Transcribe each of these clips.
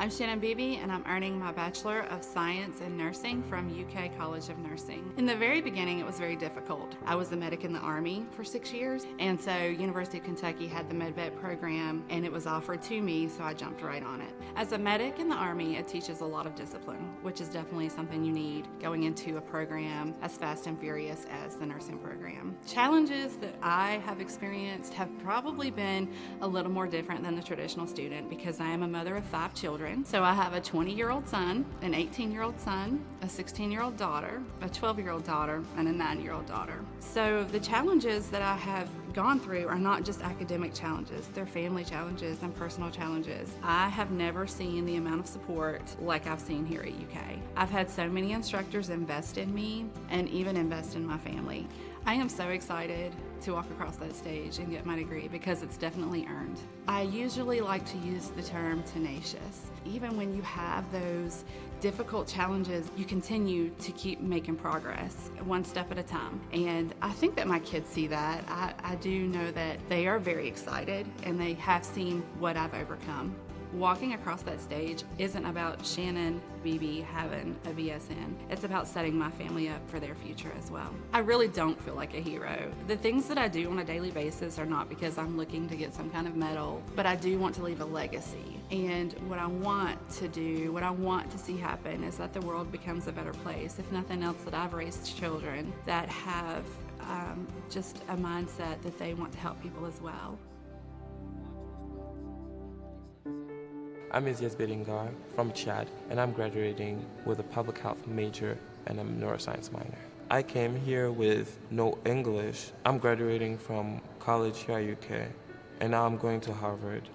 I'm Shannon Beebe, and I'm earning my Bachelor of Science in Nursing from UK College of Nursing. In the very beginning, it was very difficult. I was a medic in the Army for 6 years, and so University of Kentucky had the MedVet program, and it was offered to me, so I jumped right on it. As a medic in the Army, it teaches a lot of discipline, which is definitely something you need going into a program as fast and furious as the nursing program. Challenges that I have experienced have probably been a little more different than the traditional student because I am a mother of 5 children. So I have a 20-year-old son, an 18-year-old son, a 16-year-old daughter, a 12-year-old daughter, and a 9-year-old daughter. So the challenges that I have gone through are not just academic challenges, they're family challenges and personal challenges. I have never seen the amount of support like I've seen here at UK. I've had so many instructors invest in me and even invest in my family. I am so excited to walk across that stage and get my degree because it's definitely earned. I usually like to use the term tenacious. Even when you have those difficult challenges, you continue to keep making progress one step at a time. And I think that my kids see that. I do know that they are very excited and they have seen what I've overcome. Walking across that stage isn't about Shannon Beebe having a BSN. It's about setting my family up for their future as well. I really don't feel like a hero. The things that I do on a daily basis are not because I'm looking to get some kind of medal, but I do want to leave a legacy. And what I want to do, what I want to see happen is that the world becomes a better place. If nothing else, that I've raised children that have just a mindset that they want to help people as well. I'm Izias Bedingar from Chad, and I'm graduating with a public health major and a neuroscience minor. I came here with no English. I'm graduating from college here at UK, and now I'm going to Harvard.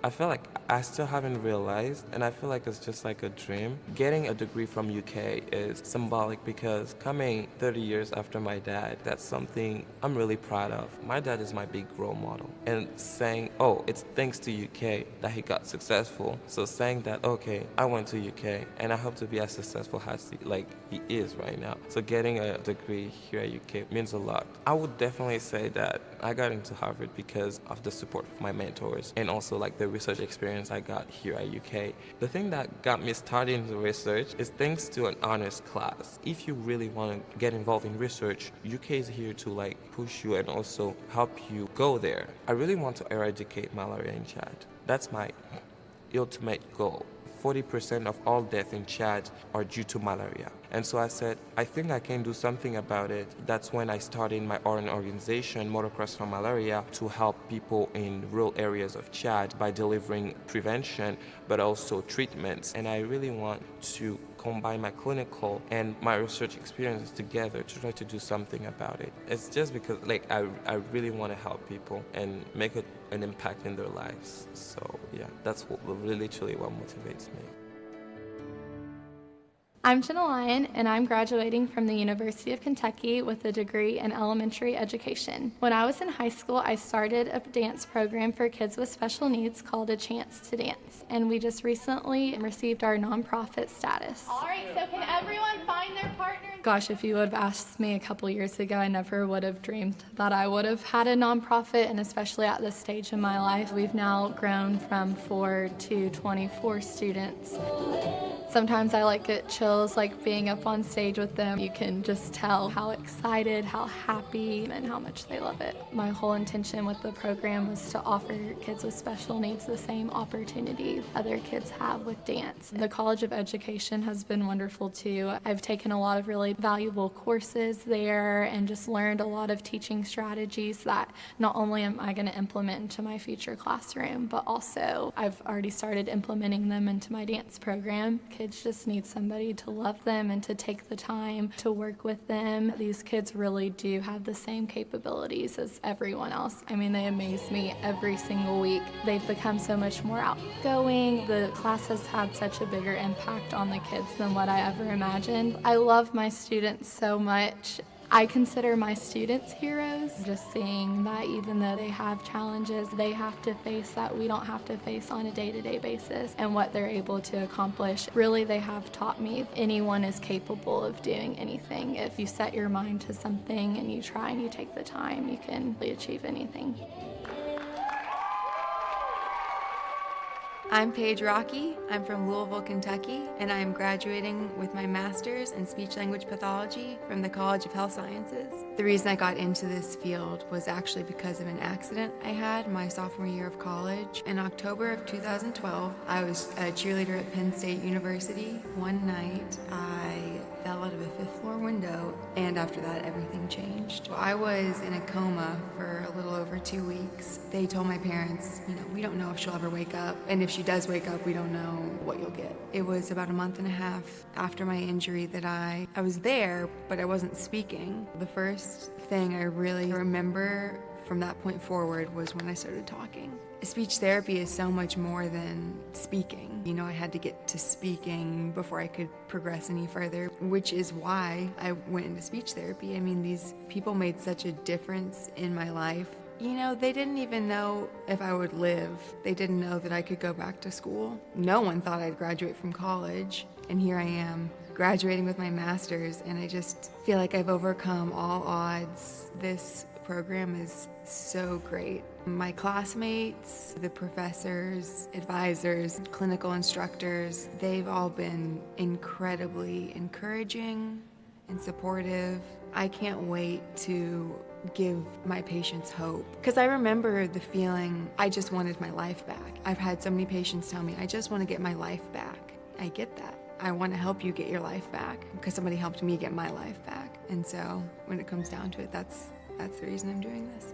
I feel like I still haven't realized, and I feel like it's just like a dream. Getting a degree from UK is symbolic because coming 30 years after my dad, that's something I'm really proud of. My dad is my big role model. And saying, oh, it's thanks to UK that he got successful. So saying that, okay, I went to UK and I hope to be as successful as he is right now. So getting a degree here at UK means a lot. I would definitely say that I got into Harvard because of the support of my mentors and also like the research experience I got here at UK. The thing that got me started in the research is thanks to an honors class. If you really want to get involved in research, UK is here to like push you and also help you go there. I really want to eradicate malaria in Chad. That's my ultimate goal. 40% of all deaths in Chad are due to malaria. And so I said, I think I can do something about it. That's when I started my own organization, Motocross for Malaria, to help people in rural areas of Chad by delivering prevention, but also treatments. And I really want to combine my clinical and my research experiences together to try to do something about it. It's just because I really want to help people and make an impact in their lives. So yeah, that's literally what motivates me. I'm Jenna Lyon, and I'm graduating from the University of Kentucky with a degree in elementary education. When I was in high school, I started a dance program for kids with special needs called A Chance to Dance, and we just recently received our nonprofit status. All right, so can everyone find their partner? Gosh, if you would have asked me a couple years ago, I never would have dreamed that I would have had a nonprofit, and especially at this stage in my life. We've now grown from 4 to 24 students. Sometimes I get chills being up on stage with them. You can just tell how excited, how happy, and how much they love it. My whole intention with the program was to offer kids with special needs the same opportunity other kids have with dance. The College of Education has been wonderful too. I've taken a lot of really valuable courses there and just learned a lot of teaching strategies that not only am I going to implement into my future classroom, but also I've already started implementing them into my dance program. Kids just need somebody to love them and to take the time to work with them. These kids really do have the same capabilities as everyone else. I mean, they amaze me every single week. They've become so much more outgoing. The class has had such a bigger impact on the kids than what I ever imagined. I love my students so much. I consider my students heroes. Just seeing that even though they have challenges they have to face that we don't have to face on a day-to-day basis, and what they're able to accomplish, really they have taught me anyone is capable of doing anything. If you set your mind to something and you try and you take the time, you can achieve anything. I'm Paige Rocky. I'm from Louisville, Kentucky, and I am graduating with my master's in speech-language pathology from the College of Health Sciences. The reason I got into this field was actually because of an accident I had my sophomore year of college. In October of 2012, I was a cheerleader at Penn State University. One night, I fell out of a fifth-floor window, and after that, everything changed. I was in a coma for a little over 2 weeks. They told my parents, we don't know if she'll ever wake up, and if she does wake up, we don't know what you'll get. It was about a month and a half after my injury that I was there, but I wasn't speaking. The first thing I really remember from that point forward was when I started talking. Speech therapy is so much more than speaking. I had to get to speaking before I could progress any further, which is why I went into speech therapy. These people made such a difference in my life. They didn't even know if I would live. They didn't know that I could go back to school. No one thought I'd graduate from college, and here I am, graduating with my master's, and I just feel like I've overcome all odds. This program is so great. My classmates, the professors, advisors, clinical instructors, they've all been incredibly encouraging and supportive. I can't wait to give my patients hope, because I remember the feeling I just wanted my life back. I've had so many patients tell me, I just want to get my life back. I get that. I want to help you get your life back because somebody helped me get my life back. And so when it comes down to it, that's the reason I'm doing this.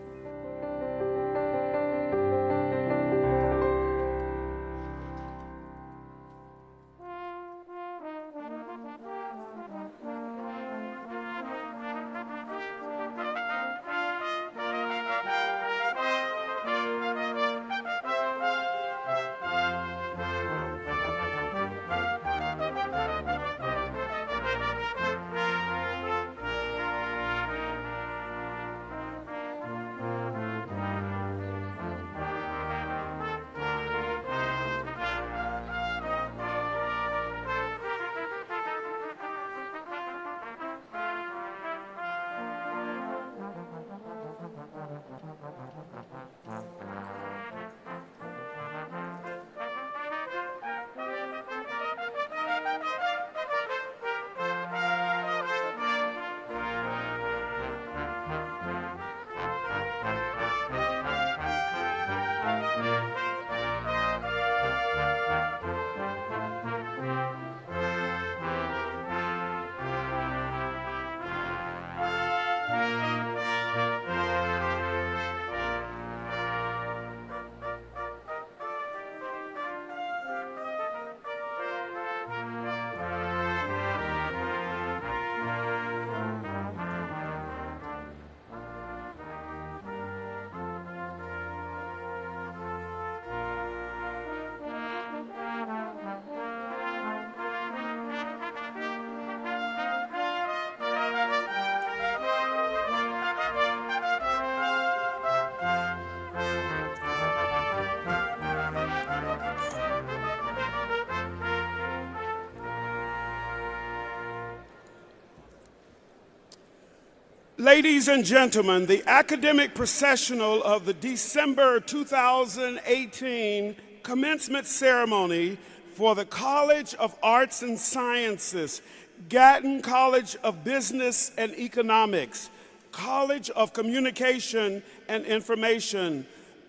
Ladies and gentlemen, the academic processional of the December 2018 commencement ceremony for the College of Arts and Sciences, Gatton College of Business and Economics, College of Communication and Information,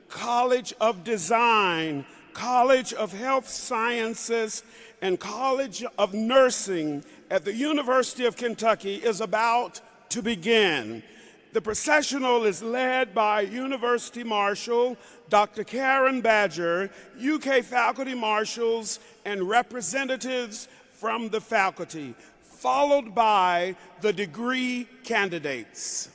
College of Design, College of Health Sciences, and College of Nursing at the University of Kentucky is about to begin. The processional is led by University Marshal Dr. Karen Badger, UK faculty marshals, and representatives from the faculty, followed by the degree candidates.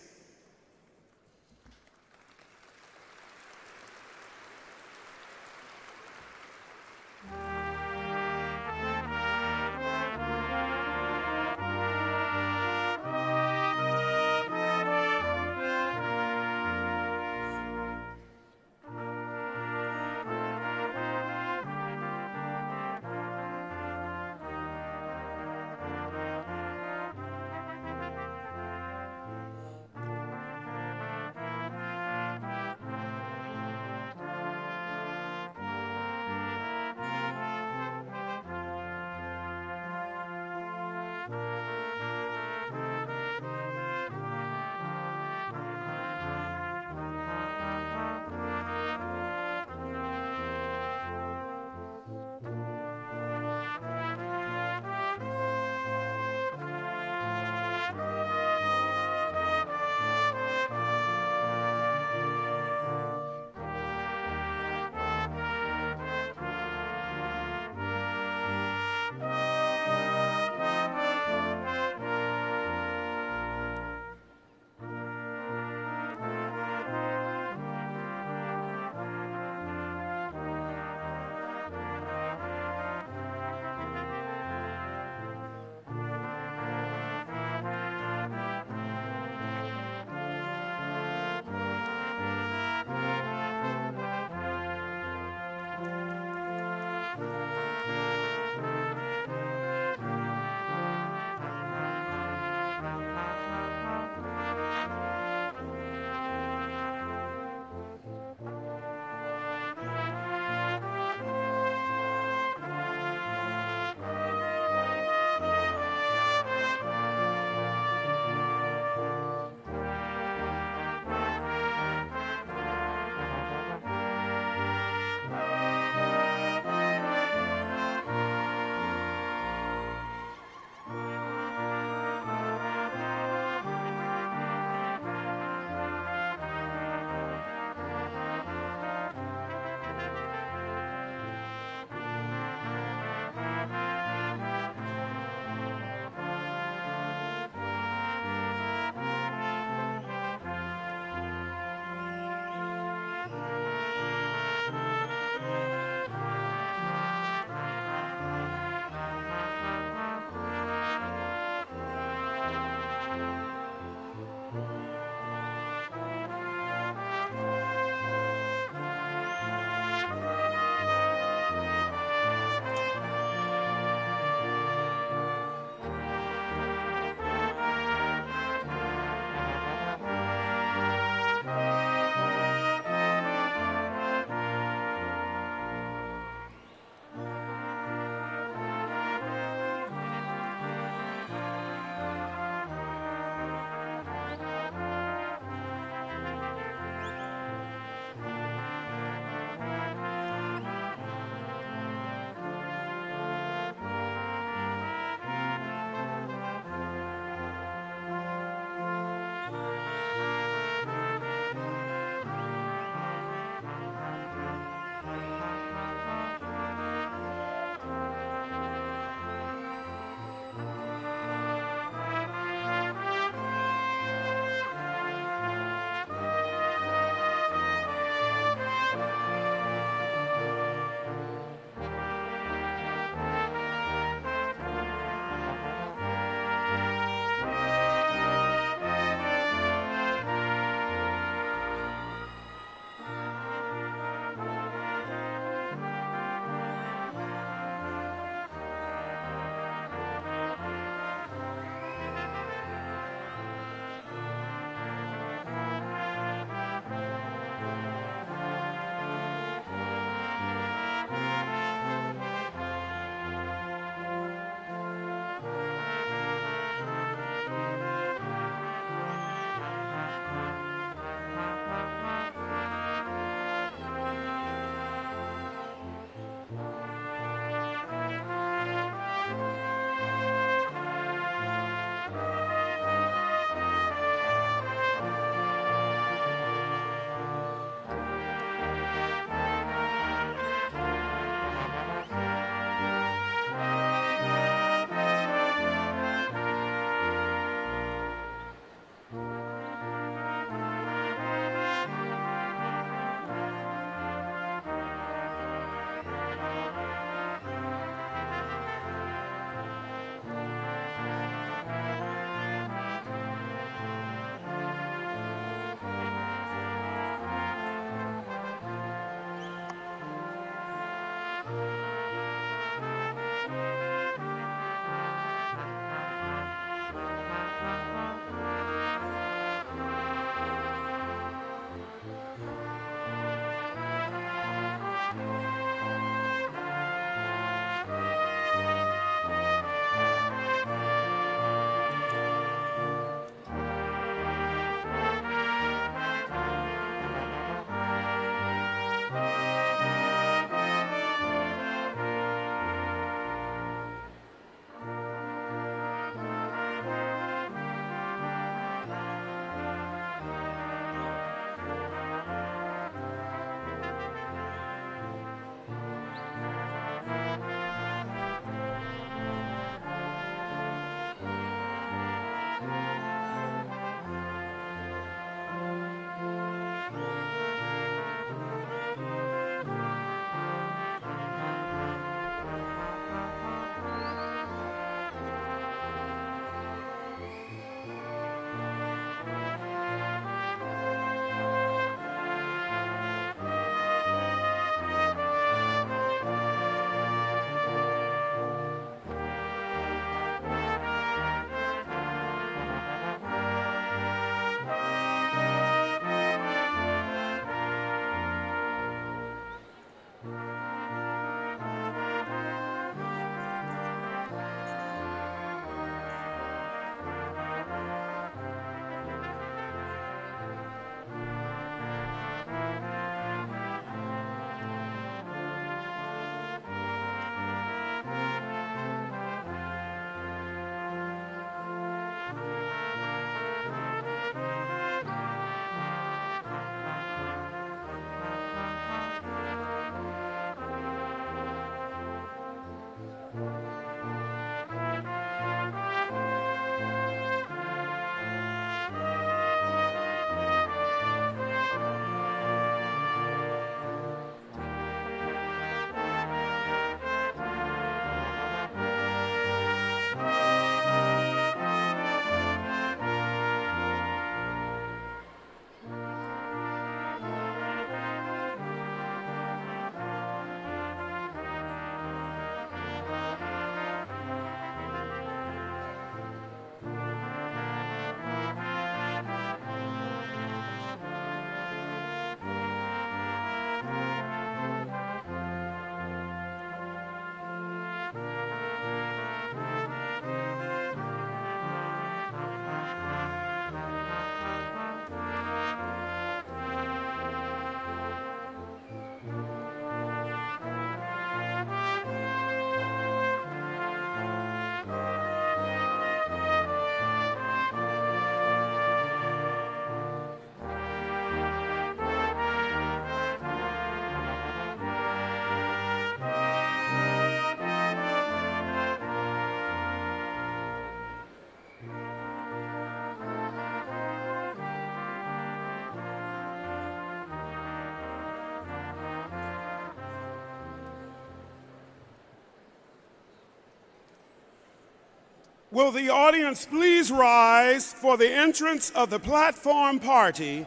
Will the audience please rise for the entrance of the platform party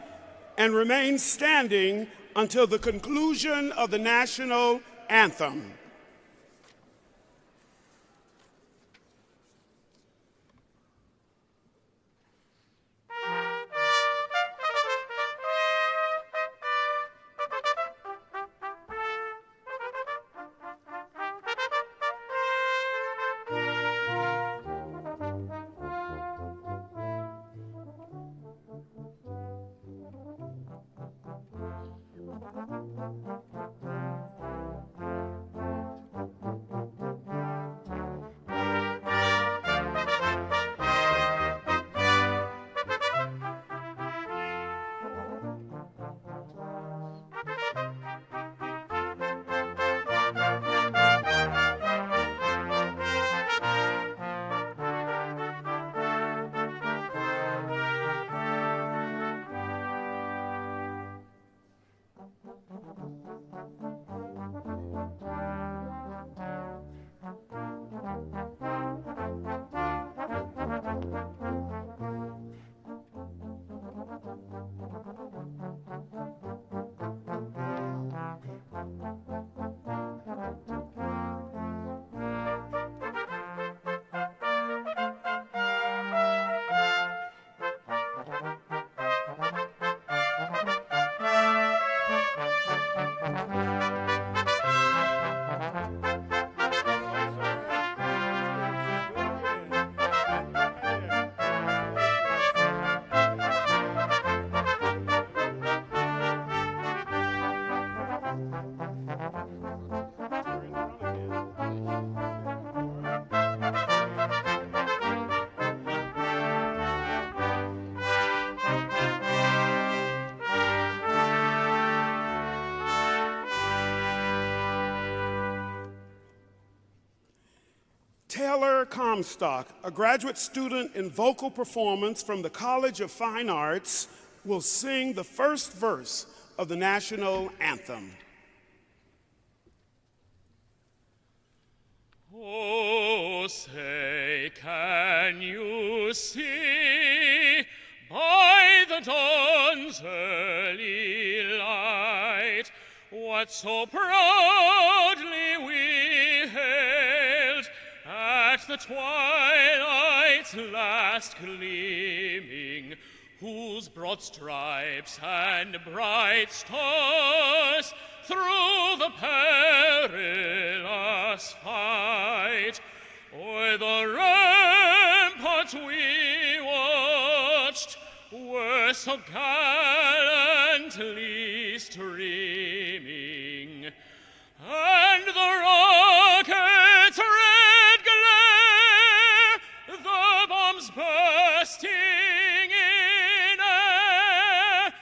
and remain standing until the conclusion of the national anthem. Taylor Comstock, a graduate student in vocal performance from the College of Fine Arts, will sing the first verse of the national anthem. Oh, say, can you see by the dawn's early light what so proudly we hailed at the twilight's last gleaming, whose broad stripes and bright stars through the perilous fight o'er the ramparts we watched were so gallantly streaming, and the rockets' red glare, the bombs bursting in air,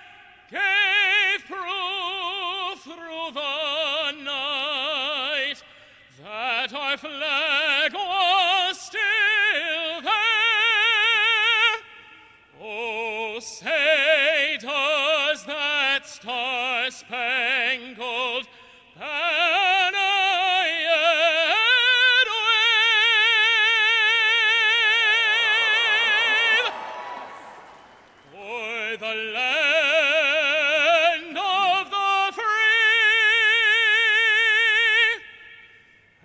gave proof through the night that our flag was still there. Oh, say, does that star-spangled banner yet wave o'er the land of the free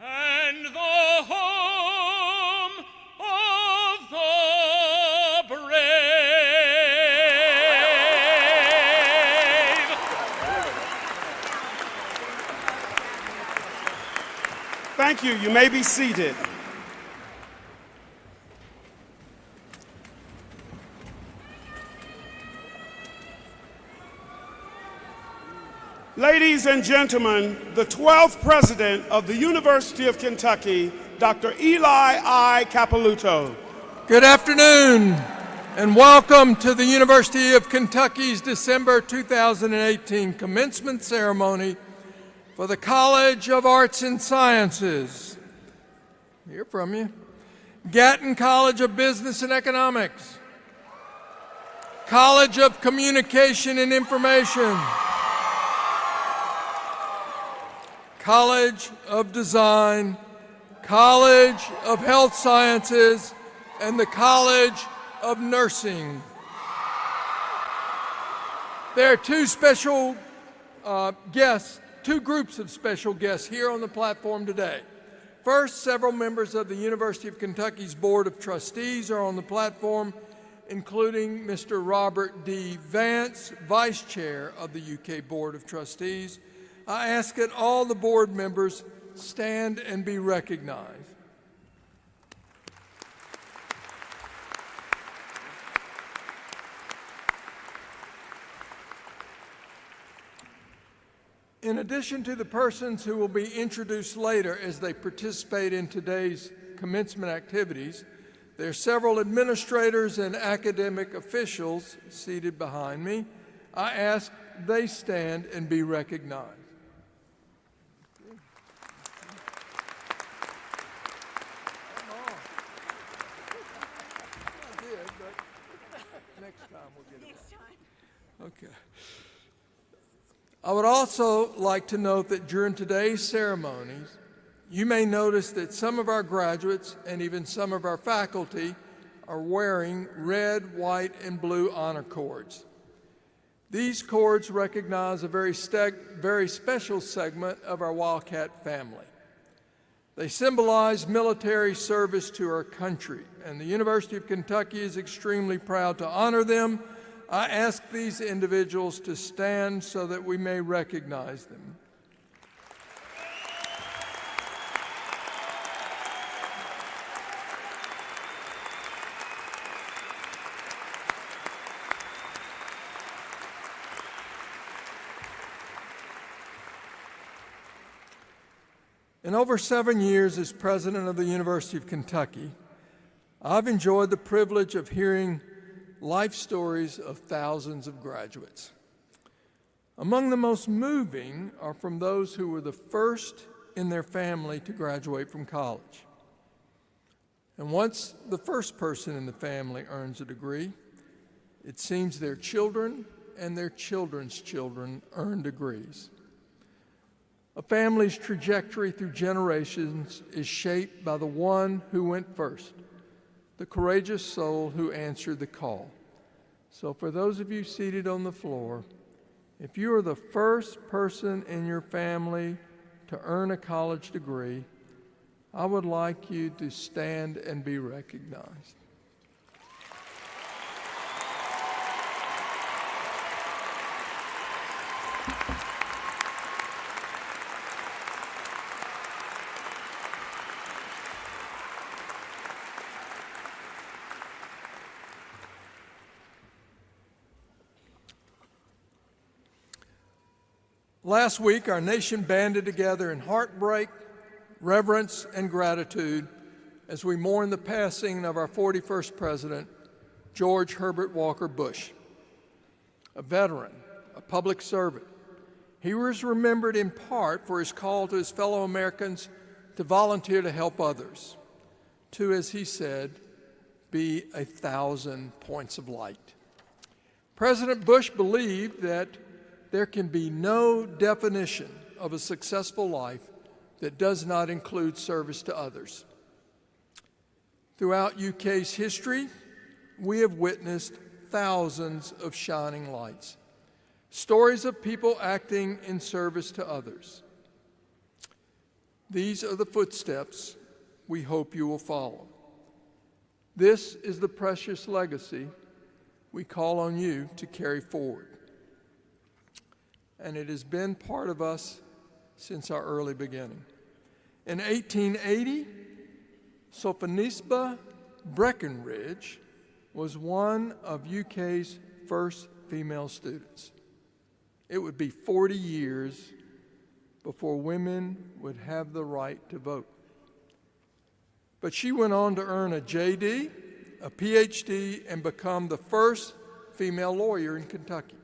and the home of the brave? Thank you. You may be seated. Ladies and gentlemen, the 12th president of the University of Kentucky, Dr. Eli I. Capilouto. Good afternoon, and welcome to the University of Kentucky's December 2018 commencement ceremony for the College of Arts and Sciences. Hear from you. Gatton College of Business and Economics, College of Communication and Information, College of Design, College of Health Sciences, and the College of Nursing. There are two groups of special guests here on the platform today. First, several members of the University of Kentucky's Board of Trustees are on the platform, including Mr. Robert D. Vance, Vice Chair of the UK Board of Trustees. I ask that all the board members stand and be recognized. In addition to the persons who will be introduced later as they participate in today's commencement activities, there are several administrators and academic officials seated behind me. I ask they stand and be recognized. Next time we'll get it right. Okay. I would also like to note that during today's ceremonies, you may notice that some of our graduates and even some of our faculty are wearing red, white, and blue honor cords. These cords recognize a very special segment of our Wildcat family. They symbolize military service to our country, and the University of Kentucky is extremely proud to honor them. I ask these individuals to stand so that we may recognize them. In over 7 years as president of the University of Kentucky, I've enjoyed the privilege of hearing life stories of thousands of graduates. Among the most moving are from those who were the first in their family to graduate from college. And once the first person in the family earns a degree, it seems their children and their children's children earn degrees. A family's trajectory through generations is shaped by the one who went first, the courageous soul who answered the call. So for those of you seated on the floor, if you are the first person in your family to earn a college degree, I would like you to stand and be recognized. Last week, our nation banded together in heartbreak, reverence, and gratitude as we mourn the passing of our 41st president, George Herbert Walker Bush. A veteran, a public servant, he was remembered in part for his call to his fellow Americans to volunteer to help others, to, as he said, be 1,000 points of light. President Bush believed that there can be no definition of a successful life that does not include service to others. Throughout UK's history, we have witnessed thousands of shining lights, stories of people acting in service to others. These are the footsteps we hope you will follow. This is the precious legacy we call on you to carry forward. And it has been part of us since our early beginning. In 1880, Sophonisba Breckenridge was one of UK's first female students. It would be 40 years before women would have the right to vote. But she went on to earn a JD, a PhD, and become the first female lawyer in Kentucky.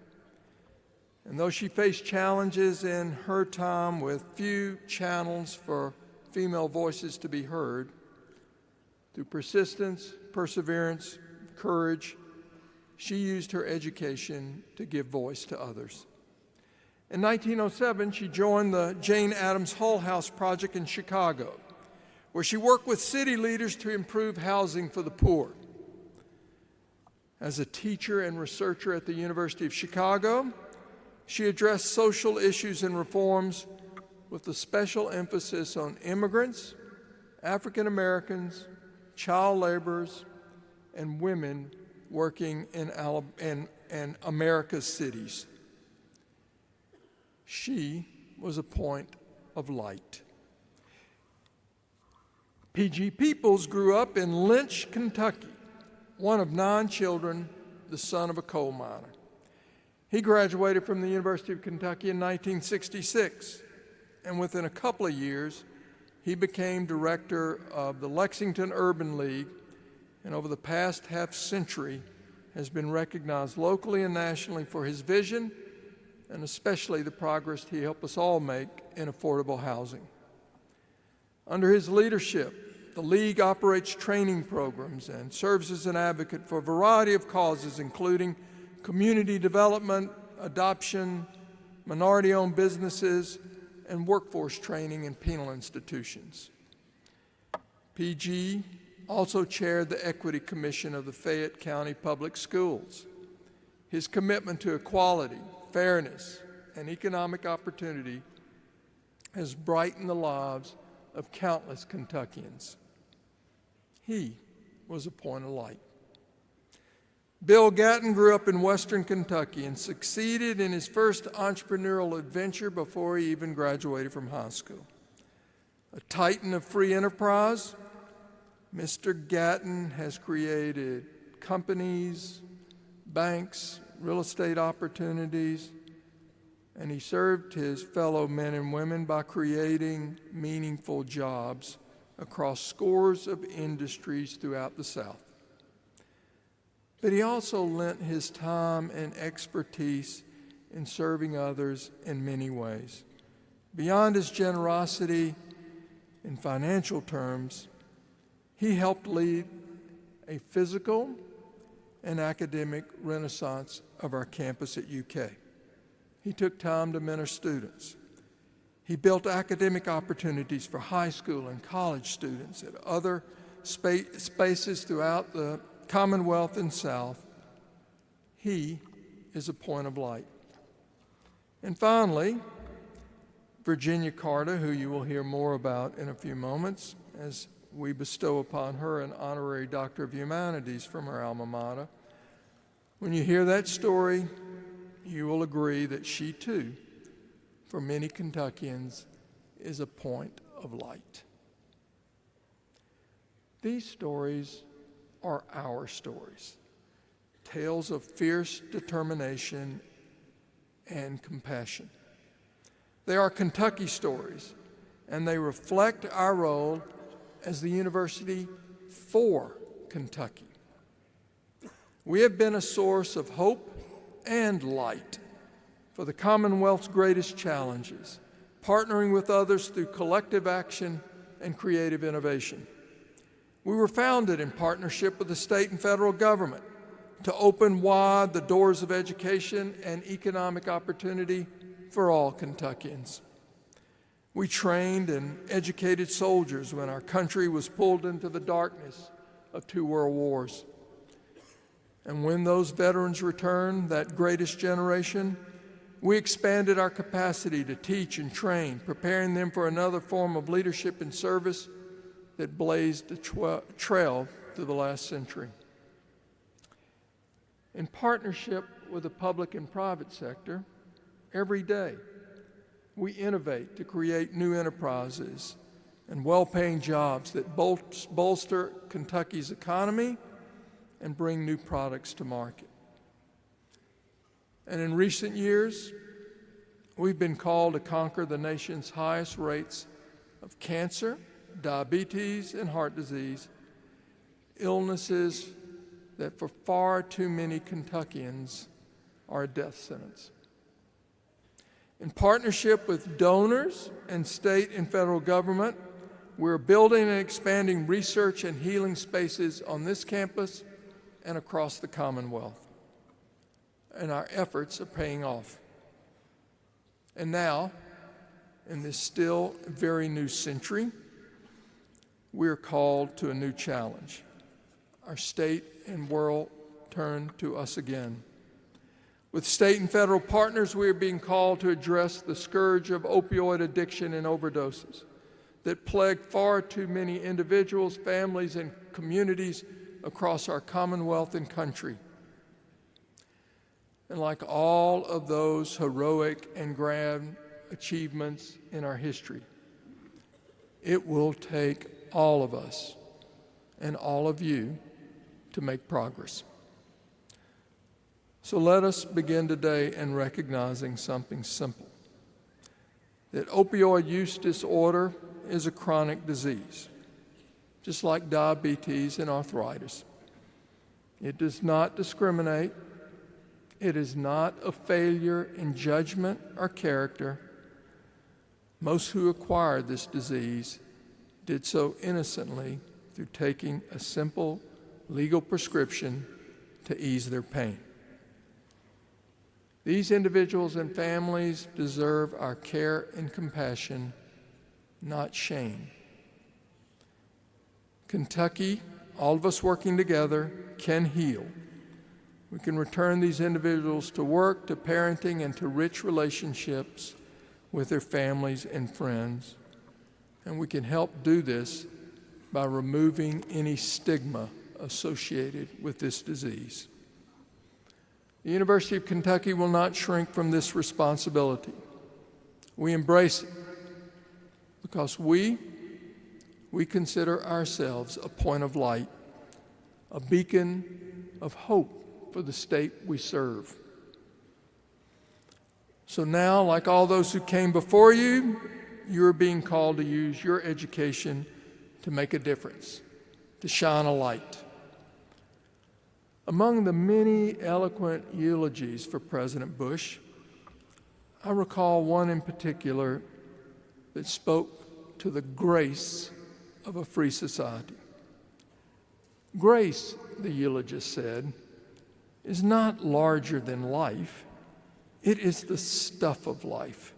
And though she faced challenges in her time with few channels for female voices to be heard, through persistence, perseverance, courage, she used her education to give voice to others. In 1907, she joined the Jane Addams Hull House Project in Chicago, where she worked with city leaders to improve housing for the poor. As a teacher and researcher at the University of Chicago, she addressed social issues and reforms with a special emphasis on immigrants, African Americans, child laborers, and women working in America's cities. She was a point of light. P.G. Peoples grew up in Lynch, Kentucky, one of 9 children, the son of a coal miner. He graduated from the University of Kentucky in 1966, and within a couple of years, he became director of the Lexington Urban League, and over the past half-century has been recognized locally and nationally for his vision, and especially the progress he helped us all make in affordable housing. Under his leadership, the League operates training programs and serves as an advocate for a variety of causes, including community development, adoption, minority-owned businesses, and workforce training in penal institutions. PG also chaired the Equity Commission of the Fayette County Public Schools. His commitment to equality, fairness, and economic opportunity has brightened the lives of countless Kentuckians. He was a point of light. Bill Gatton grew up in Western Kentucky and succeeded in his first entrepreneurial adventure before he even graduated from high school. A titan of free enterprise, Mr. Gatton has created companies, banks, real estate opportunities, and he served his fellow men and women by creating meaningful jobs across scores of industries throughout the South. But he also lent his time and expertise in serving others in many ways. Beyond his generosity in financial terms, he helped lead a physical and academic renaissance of our campus at UK. He took time to mentor students. He built academic opportunities for high school and college students at other spaces throughout the Commonwealth and South. He is a point of light. And finally, Virginia Carter, who you will hear more about in a few moments, as we bestow upon her an honorary Doctor of Humanities from her alma mater. When you hear that story, you will agree that she too, for many Kentuckians, is a point of light. These stories are our stories, tales of fierce determination and compassion. They are Kentucky stories, and they reflect our role as the university for Kentucky. We have been a source of hope and light for the Commonwealth's greatest challenges, partnering with others through collective action and creative innovation. We were founded in partnership with the state and federal government to open wide the doors of education and economic opportunity for all Kentuckians. We trained and educated soldiers when our country was pulled into the darkness of 2 world wars. And when those veterans returned, that greatest generation, we expanded our capacity to teach and train, preparing them for another form of leadership and service that blazed a trail through the last century. In partnership with the public and private sector, every day we innovate to create new enterprises and well-paying jobs that bolster Kentucky's economy and bring new products to market. And in recent years, we've been called to conquer the nation's highest rates of cancer, diabetes, and heart disease, illnesses that for far too many Kentuckians are a death sentence. In partnership with donors and state and federal government, we're building and expanding research and healing spaces on this campus and across the Commonwealth. And our efforts are paying off. And now, in this still very new century, we are called to a new challenge. Our state and world turn to us again. With state and federal partners, we are being called to address the scourge of opioid addiction and overdoses that plague far too many individuals, families, and communities across our Commonwealth and country. And like all of those heroic and grand achievements in our history, it will take all of us and all of you to make progress. So let us begin today in recognizing something simple, that opioid use disorder is a chronic disease, just like diabetes and arthritis. It does not discriminate. It is not a failure in judgment or character. Most who acquired this disease did so innocently through taking a simple legal prescription to ease their pain. These individuals and families deserve our care and compassion, not shame. Kentucky, all of us working together, can heal. We can return these individuals to work, to parenting, and to rich relationships with their families and friends. And we can help do this by removing any stigma associated with this disease. The University of Kentucky will not shrink from this responsibility. We embrace it because we consider ourselves a point of light, a beacon of hope for the state we serve. So now, like all those who came before you, you are being called to use your education to make a difference, to shine a light. Among the many eloquent eulogies for President Bush, I recall one in particular that spoke to the grace of a free society. Grace, the eulogist said, is not larger than life. It is the stuff of life,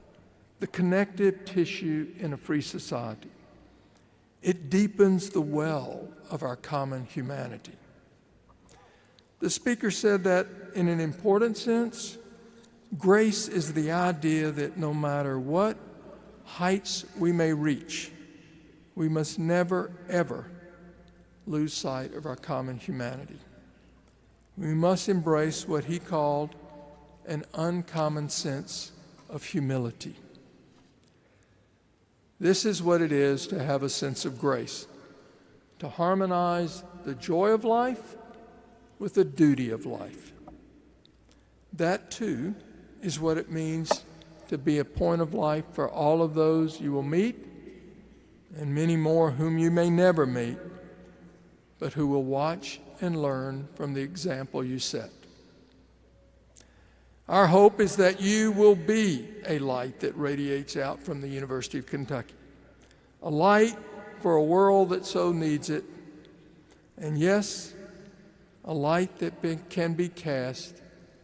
the connective tissue in a free society. It deepens the well of our common humanity. The speaker said that in an important sense, grace is the idea that no matter what heights we may reach, we must never, ever lose sight of our common humanity. We must embrace what he called an uncommon sense of humility. This is what it is to have a sense of grace, to harmonize the joy of life with the duty of life. That, too, is what it means to be a point of life for all of those you will meet and many more whom you may never meet, but who will watch and learn from the example you set. Our hope is that you will be a light that radiates out from the University of Kentucky, a light for a world that so needs it, and yes, a light that can be cast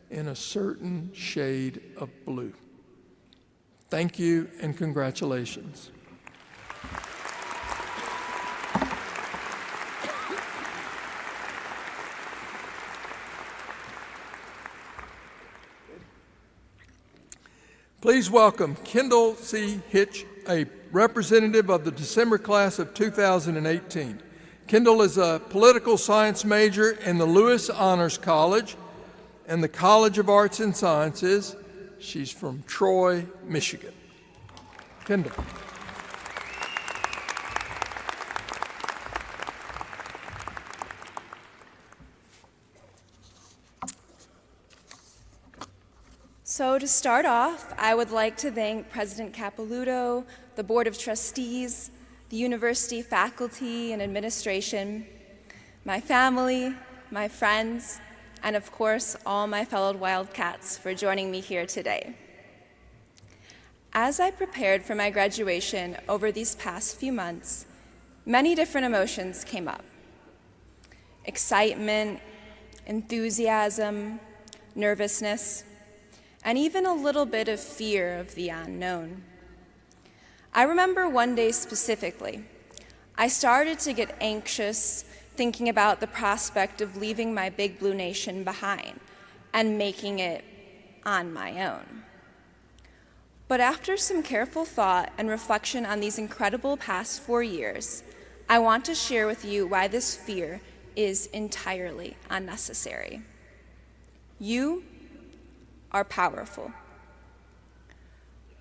in a certain shade of blue. Thank you and congratulations. Please welcome Kendall C. Hitch, a representative of the December class of 2018. Kendall is a political science major in the Lewis Honors College and the College of Arts and Sciences. She's from Troy, Michigan. Kendall. So to start off, I would like to thank President Capilouto, the Board of Trustees, the university faculty and administration, my family, my friends, and of course, all my fellow Wildcats for joining me here today. As I prepared for my graduation over these past few months, many different emotions came up. Excitement, enthusiasm, nervousness, and even a little bit of fear of the unknown. I remember one day specifically. I started to get anxious thinking about the prospect of leaving my big blue nation behind and making it on my own. But after some careful thought and reflection on these incredible past 4 years, I want to share with you why this fear is entirely unnecessary. You are powerful.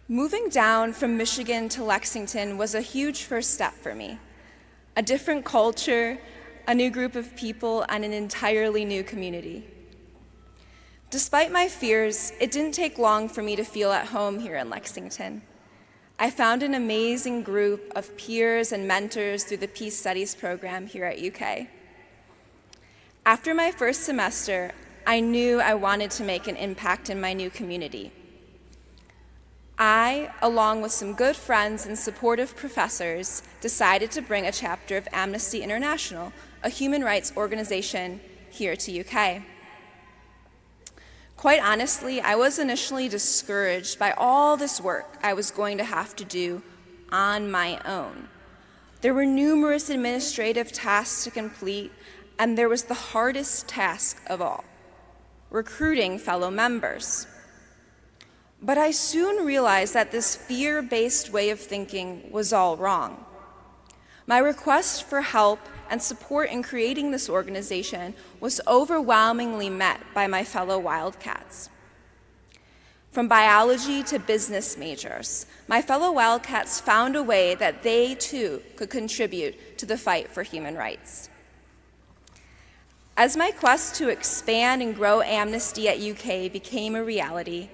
Moving down from Michigan to Lexington was a huge first step for me. A different culture, a new group of people, and an entirely new community. Despite my fears, it didn't take long for me to feel at home here in Lexington. I found an amazing group of peers and mentors through the Peace Studies program here at UK. After my first semester, I knew I wanted to make an impact in my new community. I, along with some good friends and supportive professors, decided to bring a chapter of Amnesty International, a human rights organization, here to UK. Quite honestly, I was initially discouraged by all this work I was going to have to do on my own. There were numerous administrative tasks to complete, and there was the hardest task of all, recruiting fellow members. But I soon realized that this fear-based way of thinking was all wrong. My request for help and support in creating this organization was overwhelmingly met by my fellow Wildcats. From biology to business majors, my fellow Wildcats found a way that they too could contribute to the fight for human rights. As my quest to expand and grow Amnesty at UK became a reality,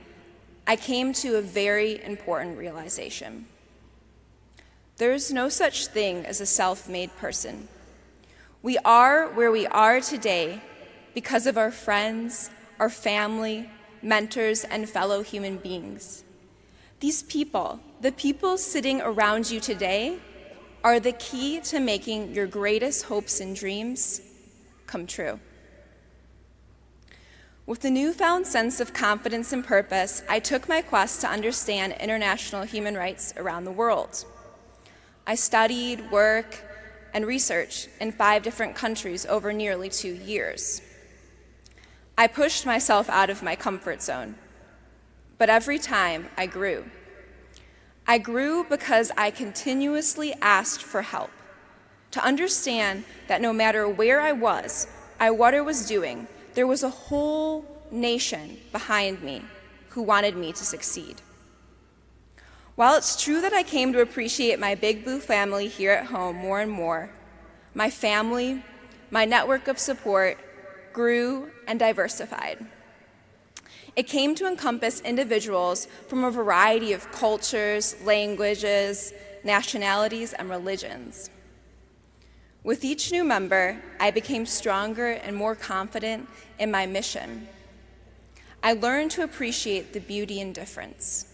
I came to a very important realization. There is no such thing as a self-made person. We are where we are today because of our friends, our family, mentors, and fellow human beings. These people, the people sitting around you today, are the key to making your greatest hopes and dreams come true. With a newfound sense of confidence and purpose, I took my quest to understand international human rights around the world. I studied, worked, and researched in 5 different countries over nearly 2 years. I pushed myself out of my comfort zone, but every time I grew. I grew because I continuously asked for help, to understand that no matter where I was, what I was doing, there was a whole nation behind me who wanted me to succeed. While it's true that I came to appreciate my Big Blue family here at home more and more, my family, my network of support, grew and diversified. It came to encompass individuals from a variety of cultures, languages, nationalities, and religions. With each new member, I became stronger and more confident in my mission. I learned to appreciate the beauty in difference,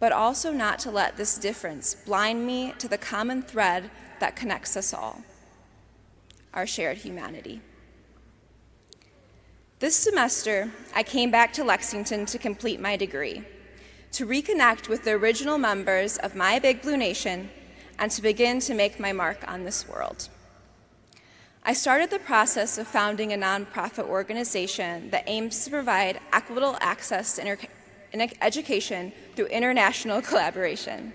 but also not to let this difference blind me to the common thread that connects us all, our shared humanity. This semester, I came back to Lexington to complete my degree, to reconnect with the original members of my Big Blue Nation, and to begin to make my mark on this world. I started the process of founding a nonprofit organization that aims to provide equitable access to education through international collaboration.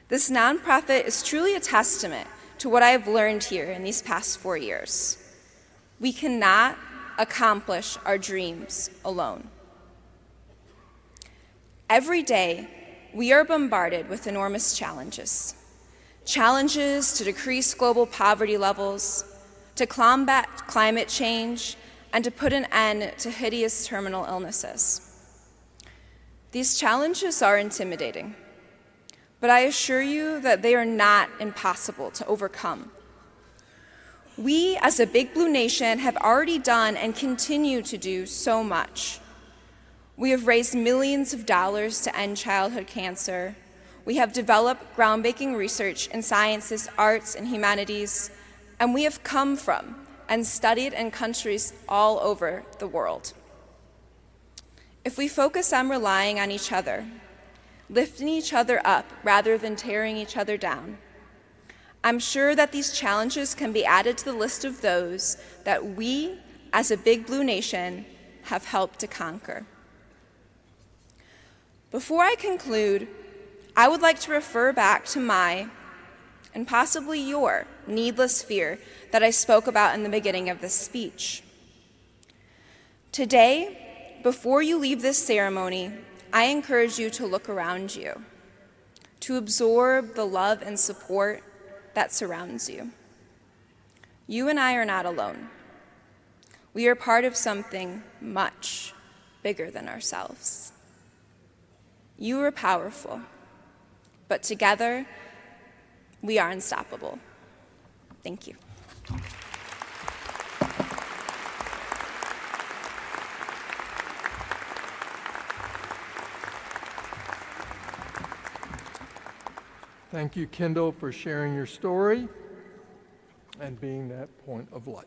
This nonprofit is truly a testament to what I have learned here in these past 4 years. We cannot accomplish our dreams alone. Every day, we are bombarded with enormous challenges. Challenges to decrease global poverty levels, to combat climate change, and to put an end to hideous terminal illnesses. These challenges are intimidating, but I assure you that they are not impossible to overcome. We, as a Big Blue Nation, have already done and continue to do so much. We have raised millions of dollars to end childhood cancer. We have developed groundbreaking research in sciences, arts, and humanities, and we have come from and studied in countries all over the world. If we focus on relying on each other, lifting each other up rather than tearing each other down, I'm sure that these challenges can be added to the list of those that we, as a Big Blue Nation, have helped to conquer. Before I conclude, I would like to refer back to my, and possibly your, needless fear that I spoke about in the beginning of this speech. Today, before you leave this ceremony, I encourage you to look around you, to absorb the love and support that surrounds you. You and I are not alone. We are part of something much bigger than ourselves. You are powerful, but together, we are unstoppable. Thank you. Thank you, Kendall, for sharing your story and being that point of light.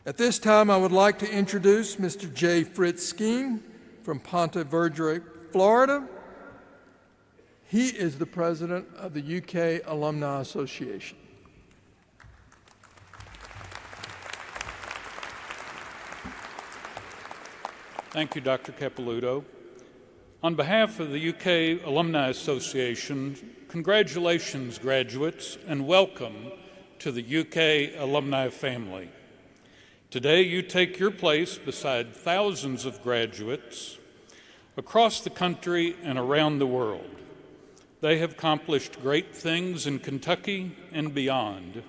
At this time, I would like to introduce Mr. J. Fritz Skeen from Ponte Vedra, Florida. He is the president of the UK Alumni Association. Thank you, Dr. Capilouto. On behalf of the UK Alumni Association, congratulations, graduates, and welcome to the UK alumni family. Today, you take your place beside thousands of graduates across the country and around the world. They have accomplished great things in Kentucky and beyond,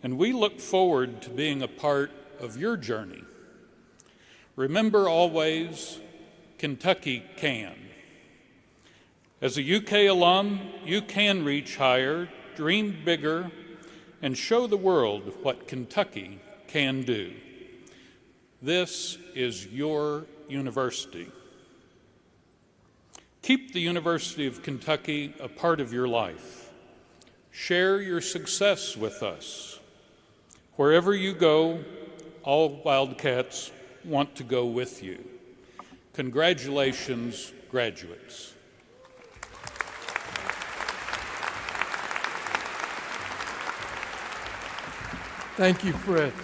and we look forward to being a part of your journey. Remember always, Kentucky can. As a UK alum, you can reach higher, dream bigger, and show the world what Kentucky can do. This is your university. Keep the University of Kentucky a part of your life. Share your success with us. Wherever you go, all Wildcats want to go with you. Congratulations, graduates. Thank you, Fritz.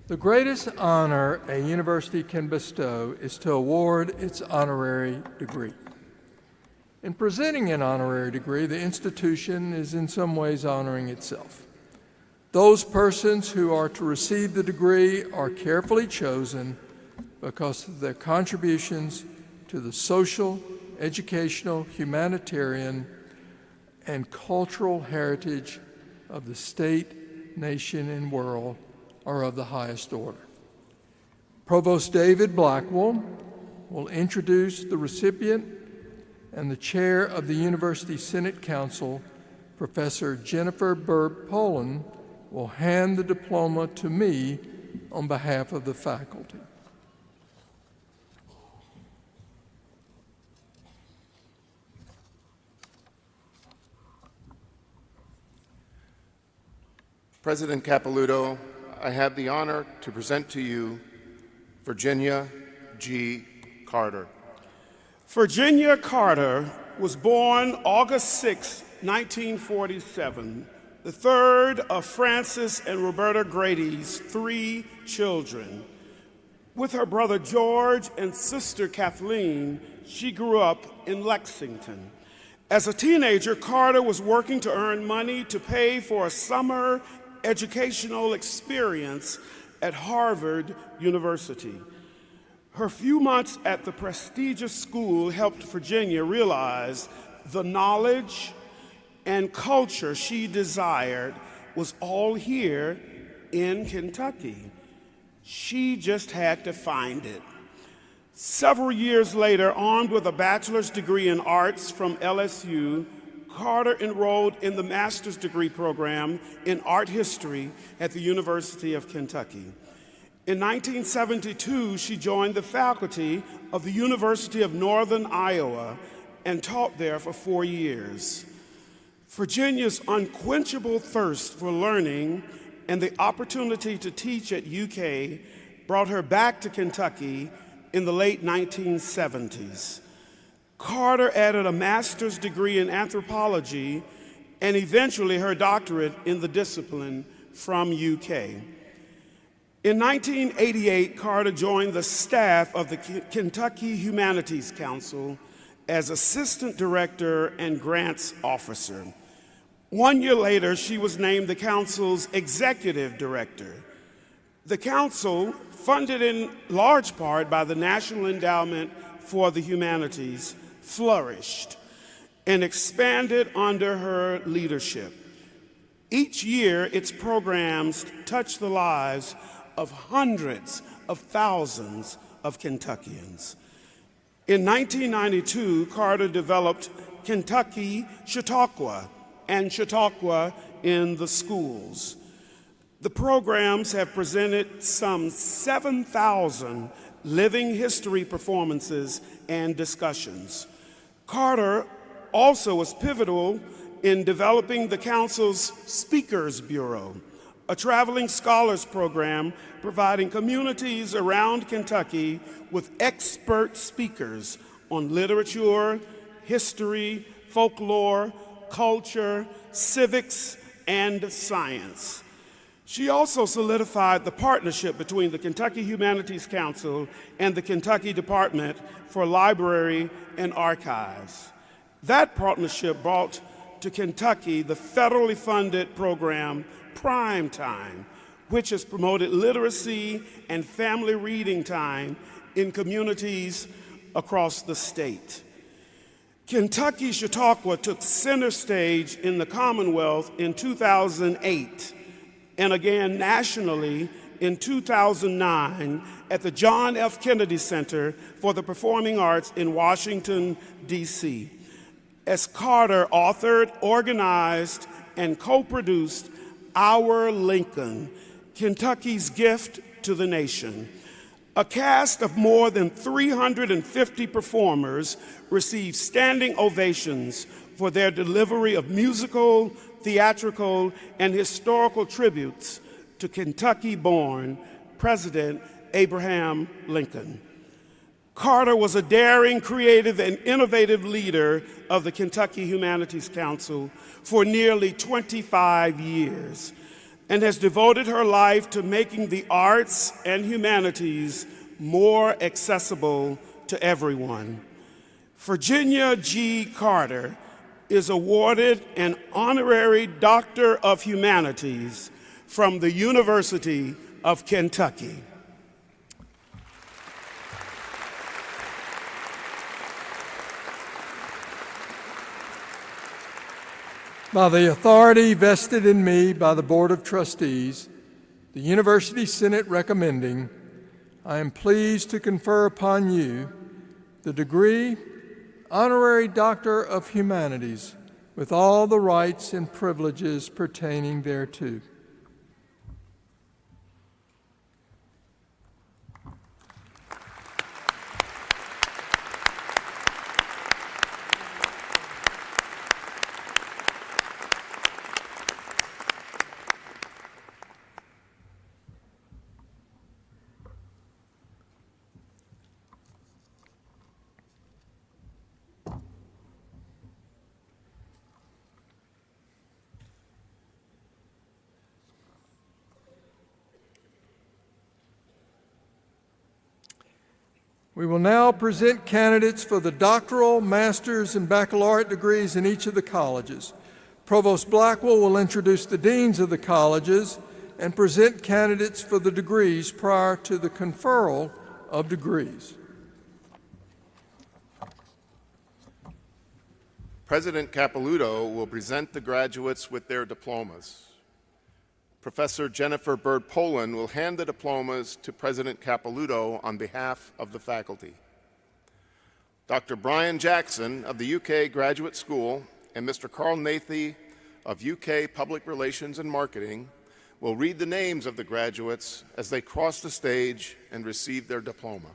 The greatest honor a university can bestow is to award its honorary degree. In presenting an honorary degree, the institution is in some ways honoring itself. Those persons who are to receive the degree are carefully chosen because of their contributions to the social, educational, humanitarian, and cultural heritage of the state, nation, and world are of the highest order. Provost David Blackwell will introduce the recipient, and the chair of the University Senate Council, Professor Jennifer Berg-Poland, will hand the diploma to me on behalf of the faculty. President Capilouto, I have the honor to present to you Virginia G. Carter. Virginia Carter was born August 6, 1947, the third of Francis and Roberta Grady's 3 children. With her brother George and sister Kathleen, she grew up in Lexington. As a teenager, Carter was working to earn money to pay for a summer educational experience at Harvard University. Her few months at the prestigious school helped Virginia realize the knowledge and culture she desired was all here in Kentucky. She just had to find it. Several years later, armed with a bachelor's degree in arts from LSU, Carter enrolled in the master's degree program in art history at the University of Kentucky. In 1972, she joined the faculty of the University of Northern Iowa and taught there for 4 years. Virginia's unquenchable thirst for learning and the opportunity to teach at UK brought her back to Kentucky in the late 1970s. Carter added a master's degree in anthropology and eventually her doctorate in the discipline from UK. In 1988, Carter joined the staff of the Kentucky Humanities Council as Assistant Director and Grants Officer. 1 year later, she was named the Council's Executive Director. The Council, funded in large part by the National Endowment for the Humanities, flourished and expanded under her leadership. Each year, its programs touch the lives of hundreds of thousands of Kentuckians. In 1992, Carter developed Kentucky Chautauqua and Chautauqua in the Schools. The programs have presented some 7,000 living history performances and discussions. Carter also was pivotal in developing the Council's Speakers Bureau, a traveling scholars program providing communities around Kentucky with expert speakers on literature, history, folklore, culture, civics, and science. She also solidified the partnership between the Kentucky Humanities Council and the Kentucky Department for Library and Archives. That partnership brought to Kentucky the federally funded program Prime Time, which has promoted literacy and family reading time in communities across the state. Kentucky Chautauqua took center stage in the Commonwealth in 2008 and again nationally in 2009 at the John F. Kennedy Center for the Performing Arts in Washington, D.C., as Carter authored, organized, and co-produced Our Lincoln, Kentucky's Gift to the Nation. A cast of more than 350 performers received standing ovations for their delivery of musical, theatrical, and historical tributes to Kentucky-born President Abraham Lincoln. Carter was a daring, creative, and innovative leader of the Kentucky Humanities Council for nearly 25 years and has devoted her life to making the arts and humanities more accessible to everyone. Virginia G. Carter is awarded an Honorary Doctor of Humanities from the University of Kentucky. By the authority vested in me by the Board of Trustees, the University Senate recommending, I am pleased to confer upon you the degree Honorary Doctor of Humanities with all the rights and privileges pertaining thereto. We will now present candidates for the doctoral, master's, and baccalaureate degrees in each of the colleges. Provost Blackwell will introduce the deans of the colleges and present candidates for the degrees prior to the conferral of degrees. President Capilouto will present the graduates with their diplomas. Professor Jennifer Bird-Poland will hand the diplomas to President Capilouto on behalf of the faculty. Dr. Brian Jackson of the UK Graduate School and Mr. Carl Nathy of UK Public Relations and Marketing will read the names of the graduates as they cross the stage and receive their diploma.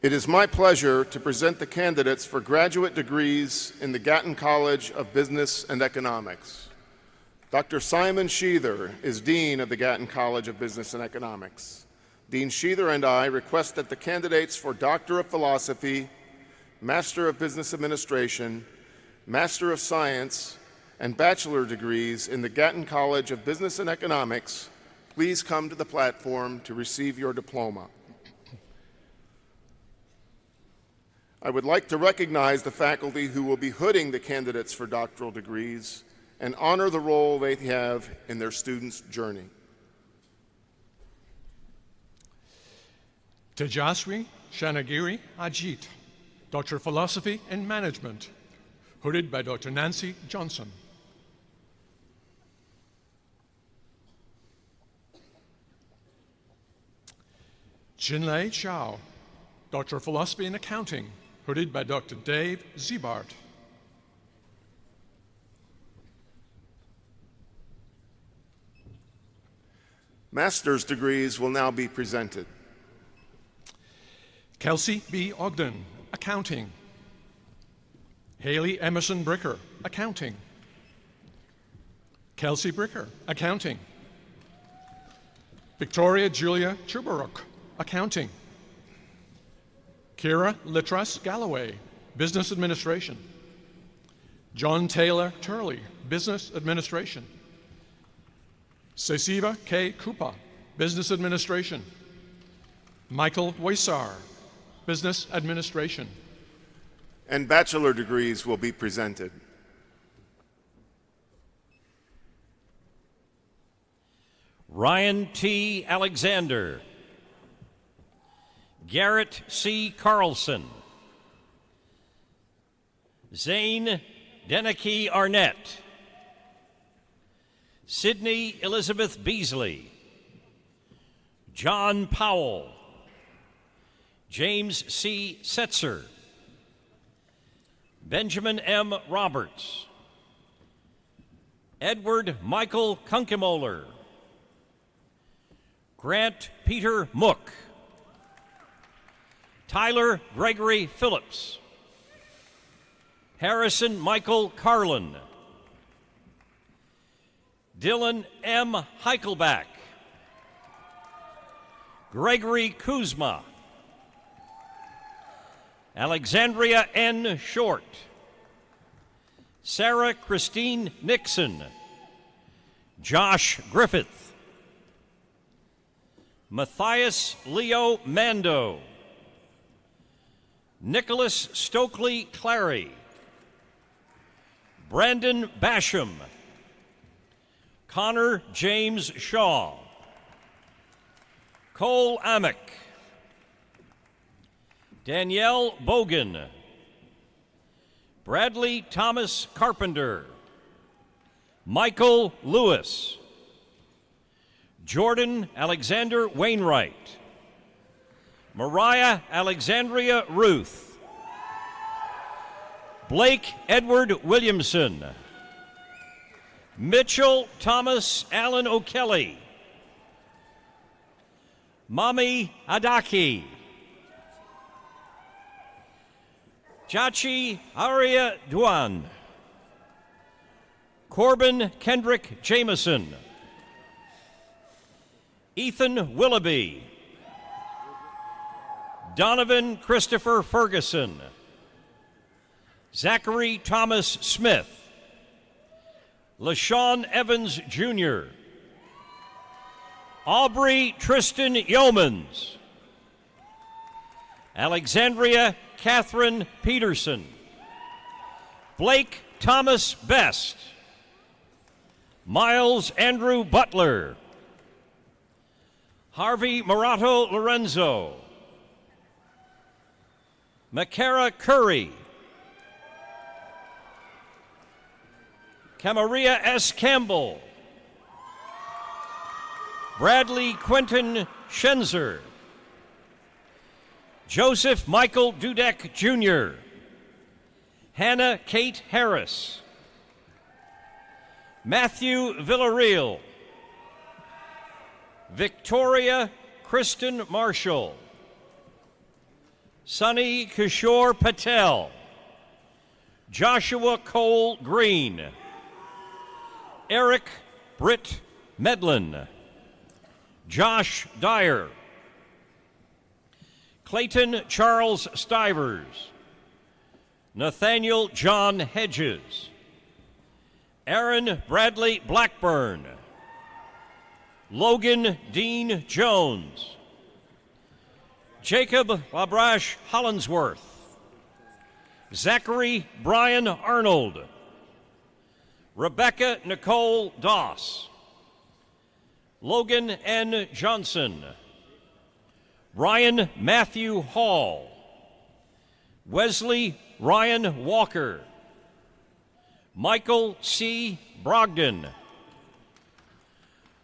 It is my pleasure to present the candidates for graduate degrees in the Gatton College of Business and Economics. Dr. Simon Sheether is Dean of the Gatton College of Business and Economics. Dean Sheether and I request that the candidates for Doctor of Philosophy, Master of Business Administration, Master of Science, and Bachelor degrees in the Gatton College of Business and Economics please come to the platform to receive your diploma. I would like to recognize the faculty who will be hooding the candidates for doctoral degrees and honor the role they have in their students' journey. Tejaswi Shanagiri Ajit, Doctor of Philosophy and Management, hooded by Dr. Nancy Johnson. Jinlei Chao, Doctor of Philosophy and Accounting, hooded by Dr. Dave Ziebart. Master's degrees will now be presented. Kelsey B. Ogden, Accounting. Haley Emerson Bricker, Accounting. Kelsey Bricker, Accounting. Victoria Julia Chubaruk, Accounting. Kira Litras Galloway, Business Administration. John Taylor Turley, Business Administration. Ceciva K. Kupa, Business Administration. Michael Waisar, Business Administration. And bachelor degrees will be presented. Ryan T. Alexander. Garrett C. Carlson. Zane Deneke Arnett. Sydney Elizabeth Beasley. John Powell. James C. Setzer. Benjamin M. Roberts. Edward Michael Kunkemoller. Grant Peter Mook. Tyler Gregory Phillips. Harrison Michael Carlin. Dylan M. Heichelbach. Gregory Kuzma. Alexandria N. Short. Sarah Christine Nixon. Josh Griffith. Matthias Leo Mando. Nicholas Stokely Clary. Brandon Basham. Connor James Shaw. Cole Amick. Danielle Bogan. Bradley Thomas Carpenter. Michael Lewis. Jordan Alexander Wainwright. Mariah Alexandria Ruth. Blake Edward Williamson. Mitchell Thomas Allen O'Kelly. Mami Adaki. Jachi Aria Duan. Corbin Kendrick Jameson. Ethan Willoughby. Donovan Christopher Ferguson. Zachary Thomas Smith. LaShawn Evans Jr. Aubrey Tristan Yeomans. Alexandria Catherine Peterson. Blake Thomas Best. Miles Andrew Butler. Harvey Morato Lorenzo. Makara Curry. Camaria S. Campbell. Bradley Quentin Schenzer. Joseph Michael Dudek Jr. Hannah Kate Harris. Matthew Villarreal. Victoria Kristen Marshall. Sunny Kishore Patel, Joshua Cole Green, Eric Britt Medlin, Josh Dyer, Clayton Charles Stivers, Nathaniel John Hedges, Aaron Bradley Blackburn, Logan Dean Jones, Jacob Labrash Hollinsworth, Zachary Brian Arnold, Rebecca Nicole Doss, Logan N. Johnson, Ryan Matthew Hall, Wesley Ryan Walker, Michael C. Brogdon,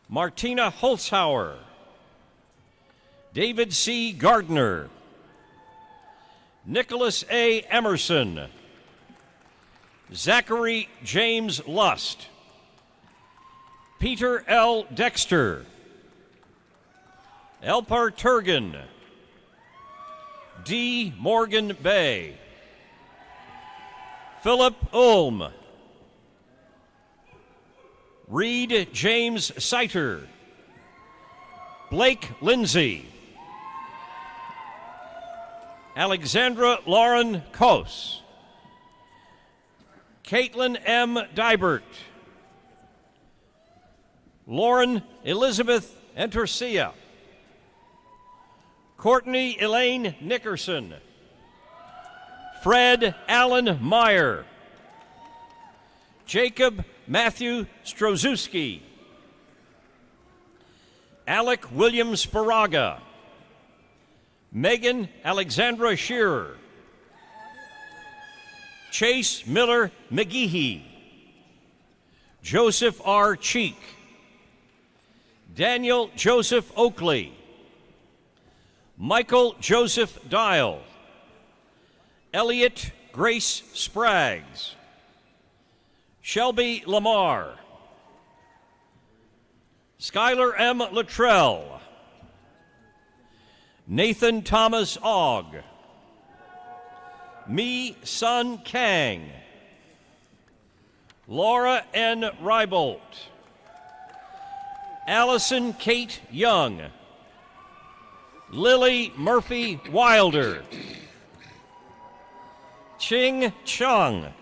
Martina Holzhauer, David C. Gardner, Nicholas A. Emerson, Zachary James Lust, Peter L. Dexter, Elpar Turgan, D. Morgan Bay, Philip Ulm, Reed James Seiter, Blake Lindsay, Alexandra Lauren Kos, Caitlin M. Dybert, Lauren Elizabeth Entercia, Courtney Elaine Nickerson, Fred Allen Meyer, Jacob Matthew Strozuski, Alec William Sparaga, Megan Alexandra Shearer, Chase Miller McGehee, Joseph R. Cheek, Daniel Joseph Oakley, Michael Joseph Dial, Elliot Grace Spraggs, Shelby Lamar, Skylar M. Luttrell, Nathan Thomas Ogg, Mi Sun Kang, Laura N. Rybolt, Allison Kate Young, Lily Murphy Wilder, Ching Chung,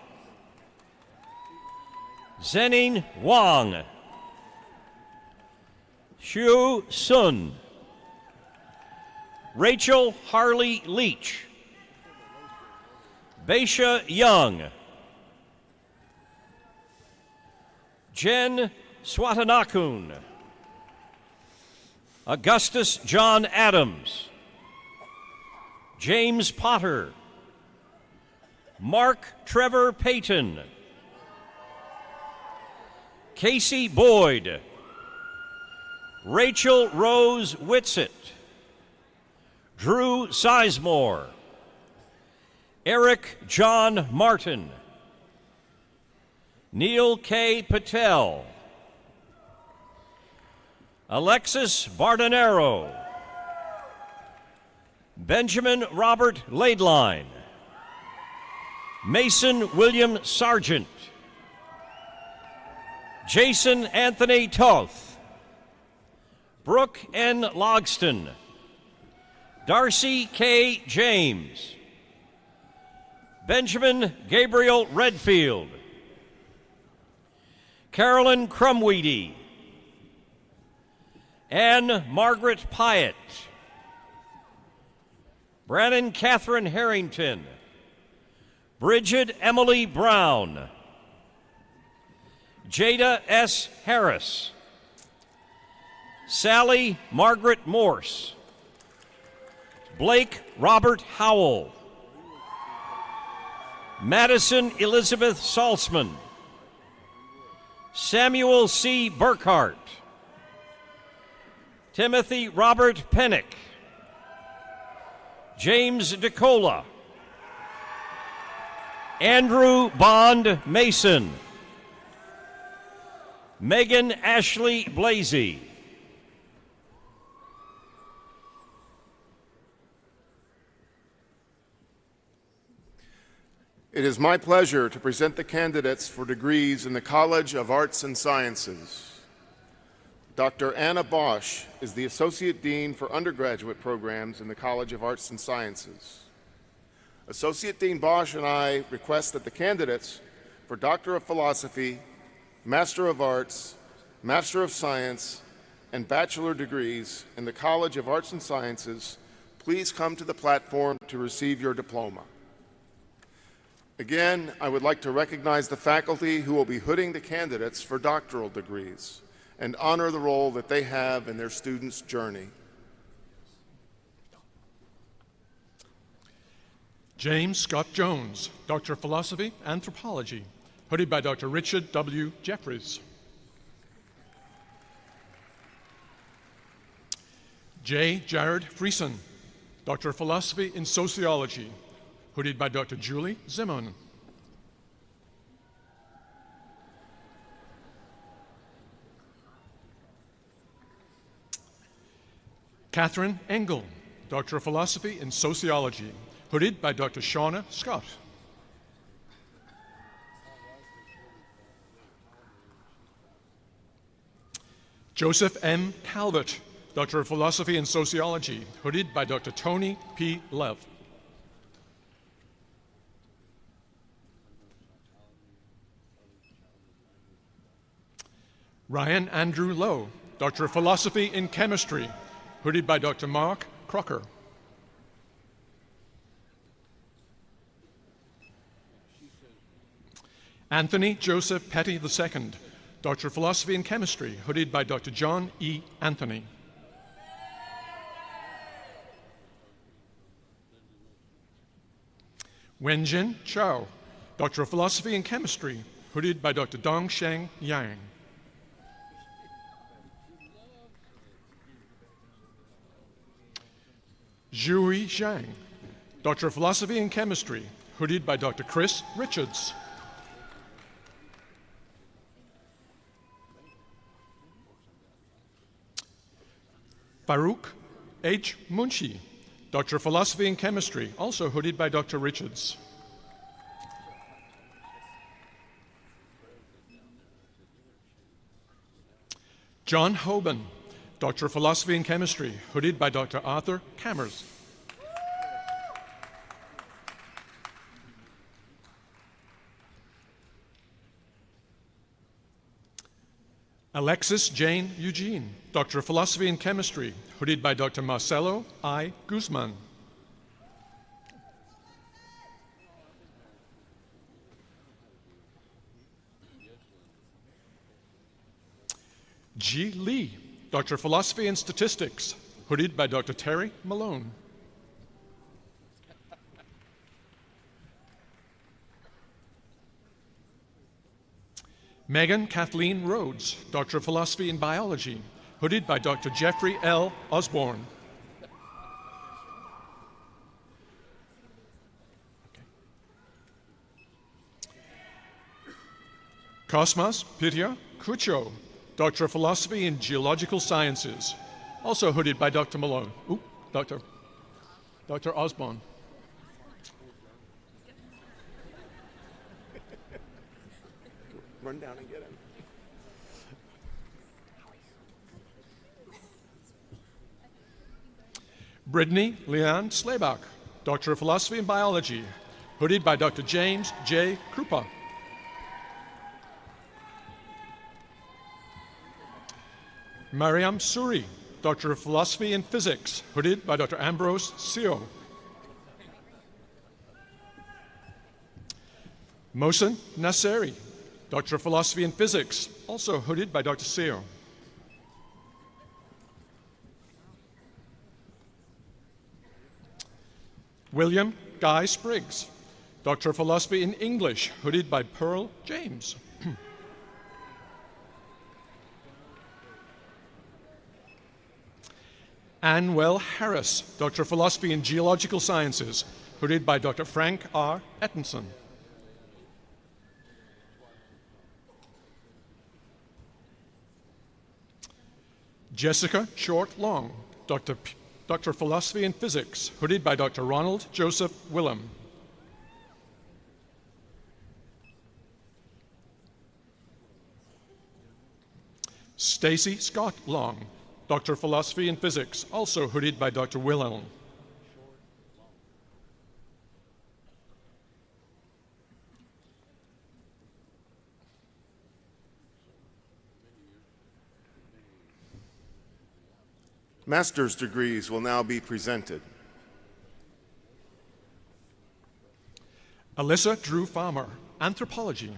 Zenin Wang, Xu Sun, Rachel Harley Leach, Baisha Young, Jen Swatanakun, Augustus John Adams, James Potter, Mark Trevor Payton, Casey Boyd, Rachel Rose Whitsett, Drew Sizemore, Eric John Martin, Neil K. Patel, Alexis Bardonero, Benjamin Robert Laidline, Mason William Sargent, Jason Anthony Toth, Brooke N. Logston, Darcy K. James, Benjamin Gabriel Redfield, Carolyn Crumweedy, Anne Margaret Pyatt, Brannon Catherine Harrington, Bridget Emily Brown, Jada S. Harris, Sally Margaret Morse, Blake Robert Howell, Madison Elizabeth Salzman, Samuel C. Burkhart, Timothy Robert Pennick, James DeCola, Andrew Bond Mason, Megan Ashley Blasey, It is my pleasure to present the candidates for degrees in the College of Arts and Sciences. Dr. Anna Bosch is the Associate Dean for Undergraduate Programs in the College of Arts and Sciences. Associate Dean Bosch and I request that the candidates for Doctor of Philosophy, Master of Arts, Master of Science, and Bachelor degrees in the College of Arts and Sciences please come to the platform to receive your diploma. Again, I would like to recognize the faculty who will be hooding the candidates for doctoral degrees and honor the role that they have in their students' journey. James Scott Jones, Doctor of Philosophy, Anthropology, hooded by Dr. Richard W. Jeffries. J. Jared Friesen, Doctor of Philosophy in Sociology, hooded by Dr. Julie Zimmern. Catherine Engel, Doctor of Philosophy in Sociology, hooded by Dr. Shauna Scott. Joseph M. Calvert, Doctor of Philosophy in Sociology, hooded by Dr. Tony P. Lev. Ryan Andrew Lowe, Doctor of Philosophy in Chemistry, hooded by Dr. Mark Crocker. Anthony Joseph Petty II, Doctor of Philosophy in Chemistry, hooded by Dr. John E. Anthony. Wenjin Chao, Doctor of Philosophy in Chemistry, hooded by Dr. Dongsheng Yang. Zhui Zhang, Doctor of Philosophy in Chemistry, hooded by Dr. Chris Richards. Farouk H. Munshi, Doctor of Philosophy in Chemistry, also hooded by Dr. Richards. John Hoban, Doctor of Philosophy in Chemistry, hooded by Dr. Arthur Cammers. Alexis Jane Eugene, Doctor of Philosophy in Chemistry, hooded by Dr. Marcelo I. Guzman. Ji Lee, Doctor of Philosophy in Statistics, hooded by Dr. Terry Malone. Megan Kathleen Rhodes, Doctor of Philosophy in Biology, hooded by Dr. Jeffrey L. Osborne. Cosmas Pitya Kucho, Doctor of Philosophy in Geological Sciences, also hooded by Dr. Malone. Dr. Osborne. Run down and get him. Brittany Leanne Slayback, Doctor of Philosophy in Biology, hooded by Dr. James J. Krupa. Mariam Suri, Doctor of Philosophy in Physics, hooded by Dr. Ambrose Seo. Mohsen Nasseri, Doctor of Philosophy in Physics, also hooded by Dr. Seo. William Guy Spriggs, Doctor of Philosophy in English, hooded by Pearl James. Anwell Harris, Doctor of Philosophy in Geological Sciences, hooded by Dr. Frank R. Ettinson. Jessica Short Long, Doctor of Philosophy in Physics, hooded by Dr. Ronald Joseph Willem. Stacy Scott Long, Doctor of Philosophy and Physics, also hooded by Dr. Wilhelm. Master's degrees will now be presented. Alyssa Drew Farmer, Anthropology.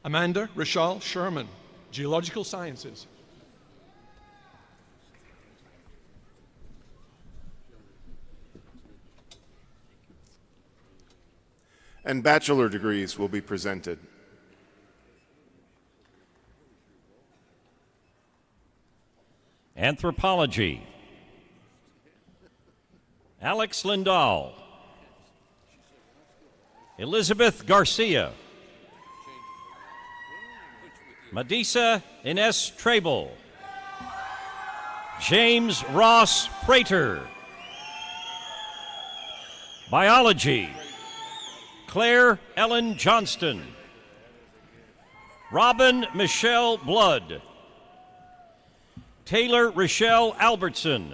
Amanda Rachel Sherman, Geological Sciences. And bachelor degrees will be presented. Anthropology. Alex Lindahl. Elizabeth Garcia. Madisa Ines Trable. James Ross Prater. Biology. Claire Ellen Johnston. Robin Michelle Blood. Taylor Rochelle Albertson.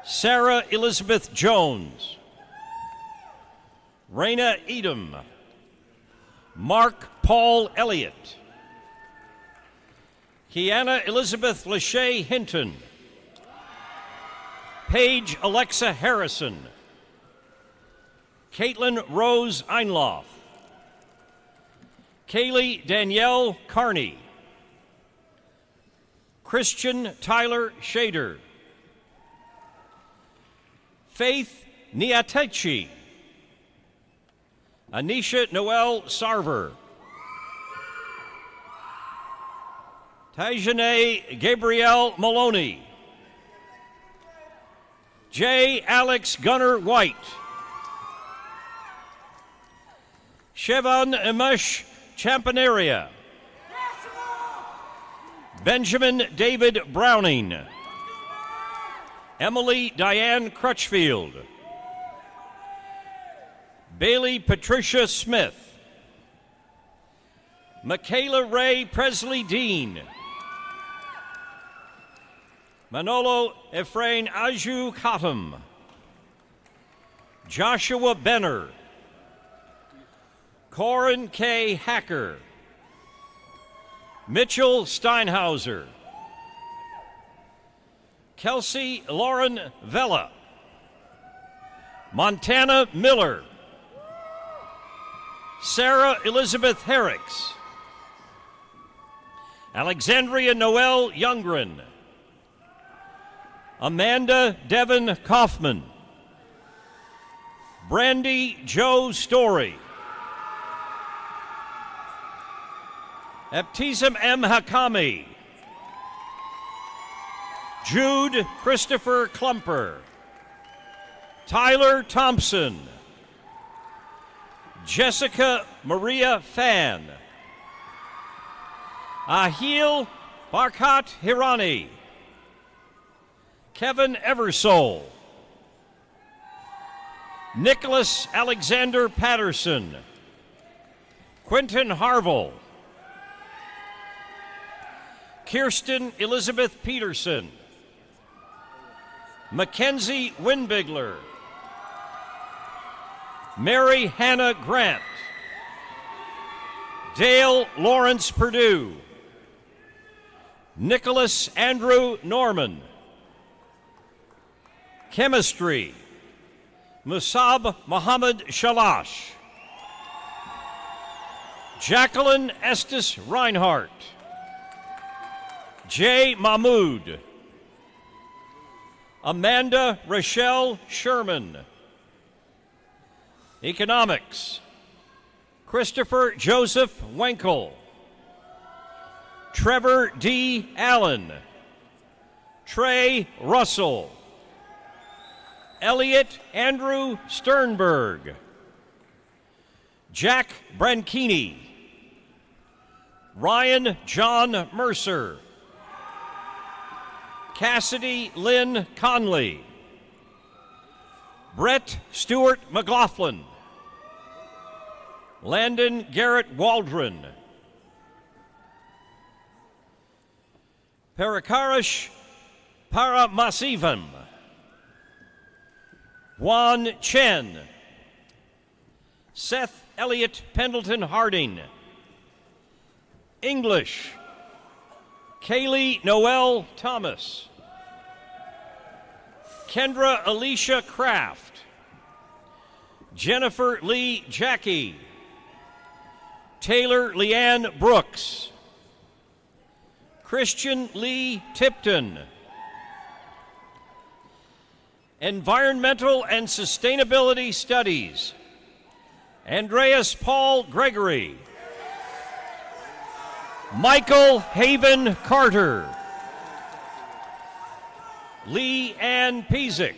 Sarah Elizabeth Jones. Raina Edom. Mark Paul Elliott. Kiana Elizabeth Lachey Hinton. Paige Alexa Harrison. Caitlin Rose Einloff. Kaylee Danielle Carney. Christian Tyler Shader. Faith Niatechi. Anisha Noel Sarver. Tajane Gabrielle Maloney. J. Alex Gunnar White. Shevan Imesh Champanaria. Benjamin David Browning. Emily Diane Crutchfield. Bailey Patricia Smith. Michaela Ray Presley Dean. Manolo Efrain Aju Khatam. Joshua Benner. Corin K. Hacker. Mitchell Steinhauser. Kelsey Lauren Vella. Montana Miller. Sarah Elizabeth Herricks. Alexandria Noel Youngren. Amanda Devon Kaufman. Brandy Joe Story. Baptism M. Hakami. Jude Christopher Klumper. Tyler Thompson. Jessica Maria Fan. Ahil Barkat Hirani. Kevin Eversole. Nicholas Alexander Patterson. Quentin Harville. Kirsten Elizabeth Peterson. Mackenzie Winbigler. Mary Hannah Grant. Dale Lawrence Perdue. Nicholas Andrew Norman. Chemistry. Musab Mohammed Shalash. Jacqueline Estes Reinhardt. Jay Mahmood. Amanda Rochelle Sherman. Economics. Christopher Joseph Wenkel. Trevor D. Allen. Trey Russell. Elliot Andrew Sternberg. Jack Branchini. Ryan John Mercer. Cassidy Lynn Conley. Brett Stewart McLaughlin. Landon Garrett Waldron. Parakarish Paramasivam. Juan Chen. Seth Elliott Pendleton Harding. English. Kaylee Noel Thomas. Kendra Alicia Kraft. Jennifer Lee Jackie. Taylor Leanne Brooks. Christian Lee Tipton. Environmental and Sustainability Studies. Andreas Paul Gregory. Michael Haven Carter. Lee Ann Pizik.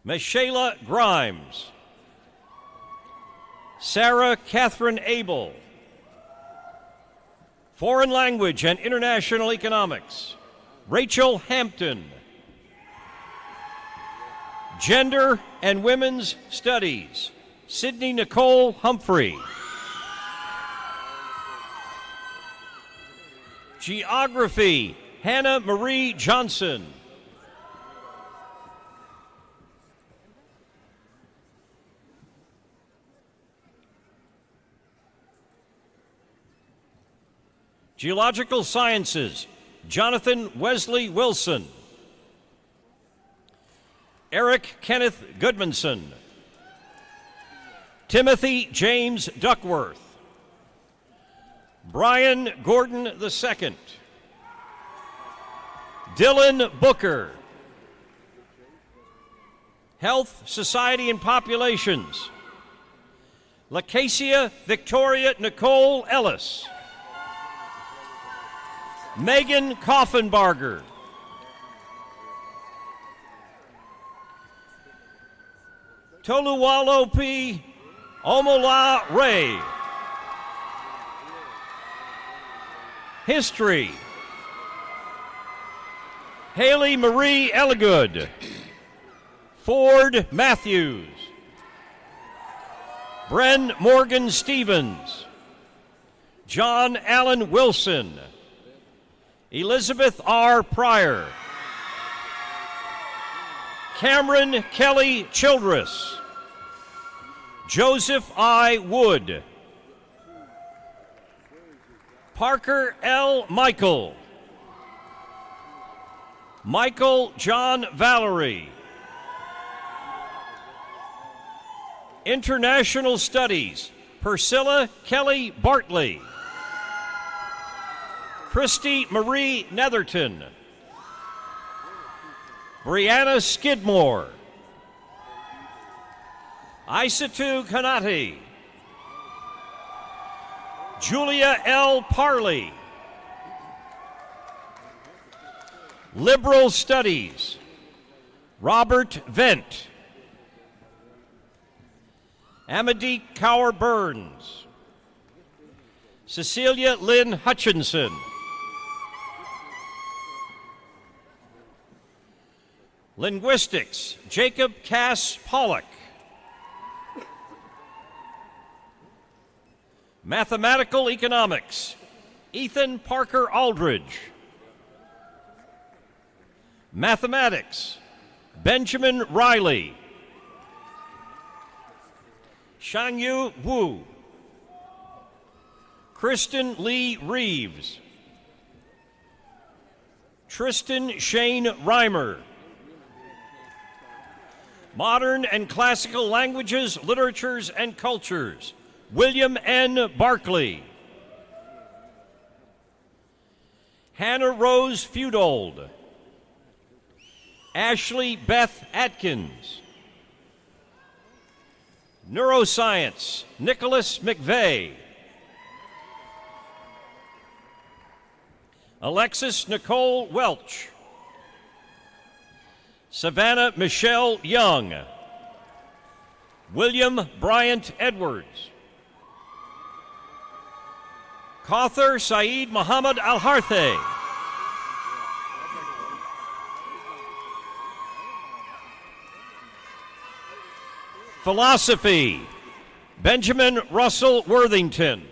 Michaela Grimes. Sarah Catherine Abel. Foreign Language and International Economics. Rachel Hampton. Gender and Women's Studies. Sydney Nicole Humphrey. Geography. Hannah Marie Johnson. Geological Sciences, Jonathan Wesley Wilson. Eric Kenneth Goodmanson. Timothy James Duckworth. Brian Gordon II. Dylan Booker. Health, Society, and Populations. Lacacia Victoria Nicole Ellis. Megan Koffenbarger. Toluwalopi Omola Ray. History. Haley Marie Elligood. Ford Matthews. Bren Morgan Stevens. John Allen Wilson. Elizabeth R. Pryor. Cameron Kelly Childress. Joseph I. Wood. Parker L. Michael. Michael John Valerie. International Studies, Priscilla Kelly Bartley. Christy Marie Netherton. Brianna Skidmore. Isatu Kanati. Julia L. Parley. Liberal Studies, Robert Vent. Amity Cower Burns. Cecilia Lynn Hutchinson. Linguistics, Jacob Cass Pollock. Mathematical Economics, Ethan Parker Aldridge. Mathematics, Benjamin Riley. Shangyu Wu. Kristen Lee Reeves. Tristan Shane Reimer. Modern and Classical Languages, Literatures, and Cultures, William N. Barkley. Hannah Rose Feudold. Ashley Beth Atkins. Neuroscience, Nicholas McVeigh. Alexis Nicole Welch. Savannah Michelle Young. William Bryant Edwards. Kauthar Saeed Muhammad Al-Harthe. Philosophy, Benjamin Russell Worthington.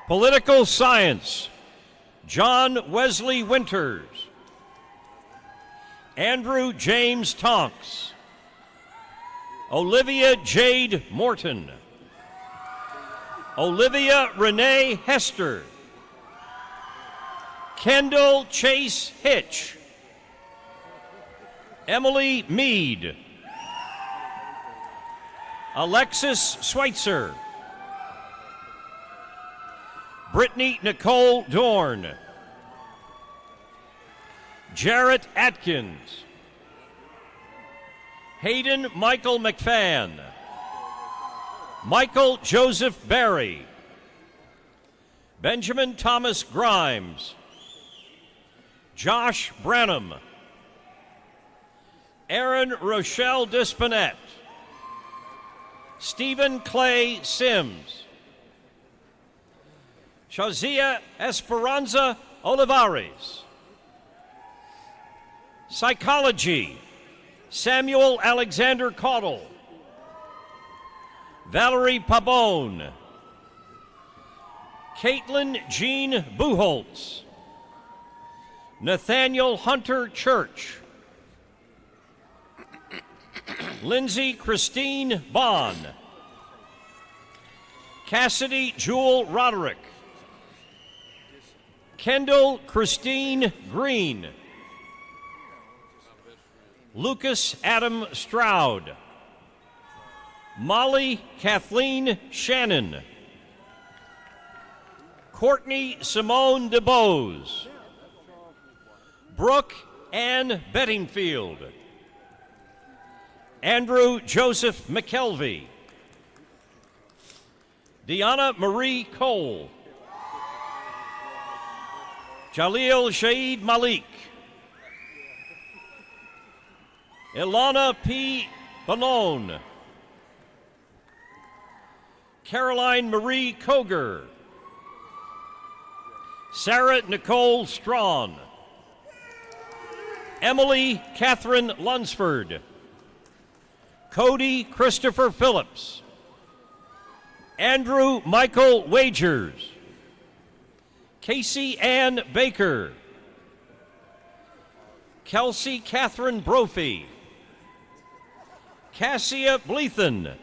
Political Science, John Wesley Winters. Andrew James Tonks. Olivia Jade Morton. Olivia Renee Hester. Kendall Chase Hitch. Emily Mead. Alexis Schweitzer. Brittany Nicole Dorn. Jarrett Atkins. Hayden Michael McFadden. Michael Joseph Barry. Benjamin Thomas Grimes. Josh Branham. Aaron Rochelle Dispinette. Stephen Clay Sims. Shazia Esperanza Olivares. Psychology, Samuel Alexander Caudle. Valerie Pabon. Caitlin Jean Buholtz. Nathaniel Hunter Church. Lindsay Christine Bond. Cassidy Jewel Roderick. Kendall Christine Green. Lucas Adam Stroud. Molly Kathleen Shannon. Courtney Simone DeBose. Brooke Ann Bettingfield. Andrew Joseph McKelvey. Deanna Marie Cole. Jaleel Shaid Malik. Ilana P. Bonone. Caroline Marie Koger. Sarah Nicole Strawn. Emily Catherine Lunsford. Cody Christopher Phillips. Andrew Michael Wagers. Casey Ann Baker. Kelsey Catherine Brophy. Cassia Bleathen.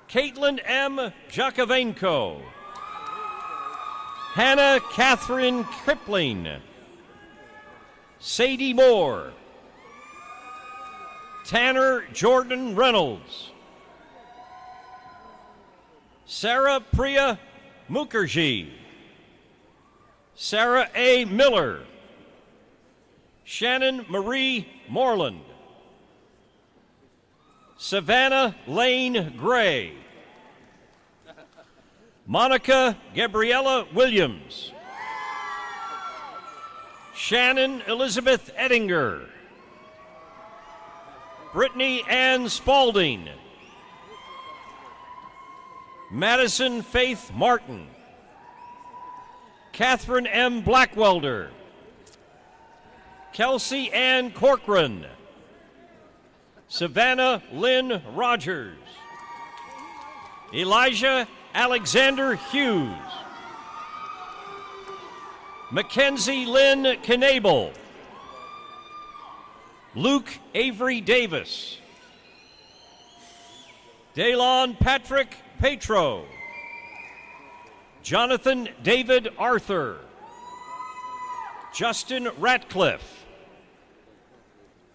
Caitlin M. Jakovenko. Hannah Catherine Kripling. Sadie Moore. Tanner Jordan Reynolds. Sarah Priya Mukherjee. Sarah A. Miller. Shannon Marie Moreland. Savannah Lane Gray. Monica Gabriella Williams. Shannon Elizabeth Ettinger. Brittany Ann Spalding. Madison Faith Martin. Catherine M. Blackwelder. Kelsey Ann Corcoran. Savannah Lynn Rogers. Elijah Alexander Hughes. Mackenzie Lynn Knable. Luke Avery Davis. Daylon Patrick Petro. Jonathan David Arthur. Justin Ratcliffe.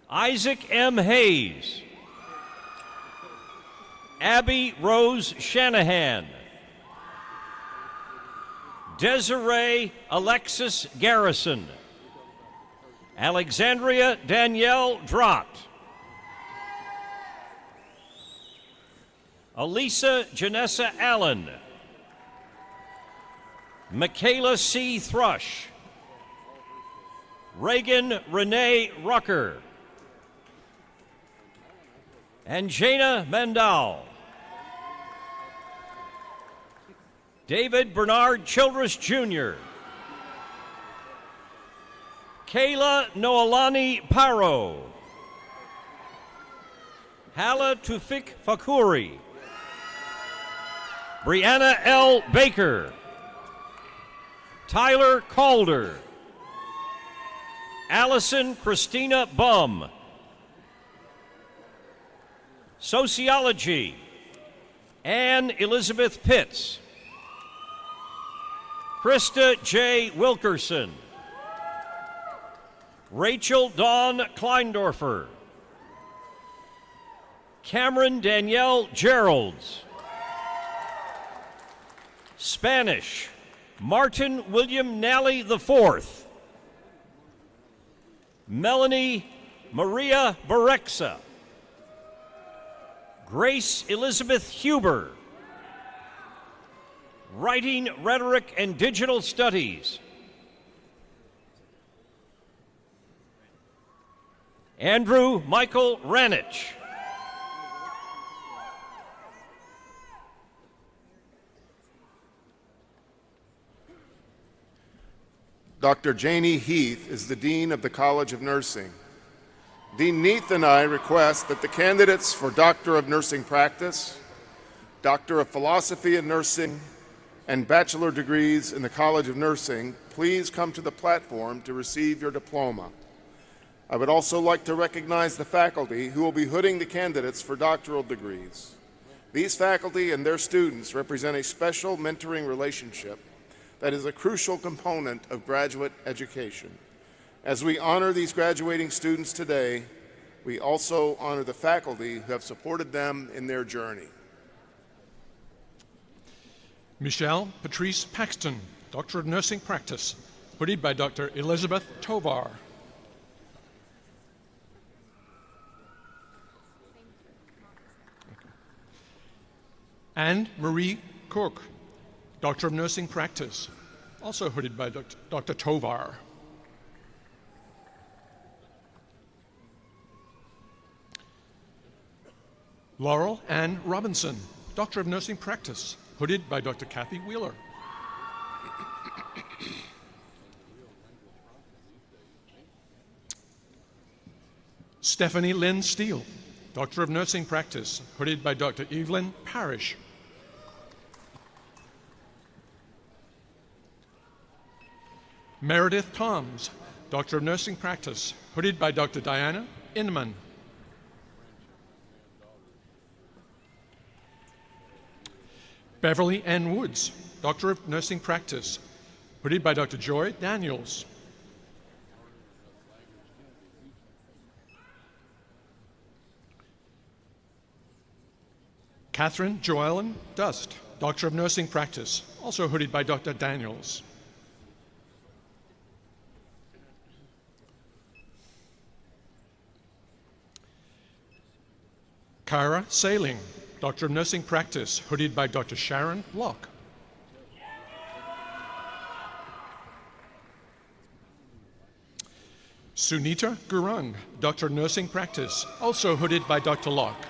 Isaac M. Hayes. Abby Rose Shanahan. Desiree Alexis Garrison. Alexandria Danielle Drott. Elisa Janessa Allen. Michaela C. Thrush. Reagan Renee Rucker. And Jana Mandal. David Bernard Childress Jr. Kayla Noelani Paro. Hala Tufik Fakuri. Brianna L. Baker. Tyler Calder. Allison Christina Bum. Sociology, Ann Elizabeth Pitts. Krista J. Wilkerson. Rachel Dawn Kleindorfer. Cameron Danielle Geralds. Spanish, Martin William Nally IV. Melanie Maria Barexa. Grace Elizabeth Huber. Writing, Rhetoric, and Digital Studies. Andrew Michael Ranich. Dr. Janie Heath is the Dean of the College of Nursing. Dean Heath and I request that the candidates for Doctor of Nursing Practice, Doctor of Philosophy in Nursing, and bachelor degrees in the College of Nursing please come to the platform to receive your diploma. I would also like to recognize the faculty who will be hooding the candidates for doctoral degrees. These faculty and their students represent a special mentoring relationship that is a crucial component of graduate education. As we honor these graduating students today, we also honor the faculty who have supported them in their journey. Michelle Patrice Paxton, Doctor of Nursing Practice, hooded by Dr. Elizabeth Tovar. Anne Marie Cook, Doctor of Nursing Practice, also hooded by Dr. Tovar. Laurel Ann Robinson, Doctor of Nursing Practice, hooded by Dr. Kathy Wheeler. Stephanie Lynn Steele, Doctor of Nursing Practice, hooded by Dr. Evelyn Parrish. Meredith Toms, Doctor of Nursing Practice, hooded by Dr. Diana Inman. Beverly N. Woods, Doctor of Nursing Practice, hooded by Dr. Joy Daniels. Catherine Joellen Dust, Doctor of Nursing Practice, also hooded by Dr. Daniels. Kyra Sailing, Doctor of Nursing Practice, hooded by Dr. Sharon Block. Sunita Gurung, Doctor of Nursing Practice, also hooded by Dr. Locke.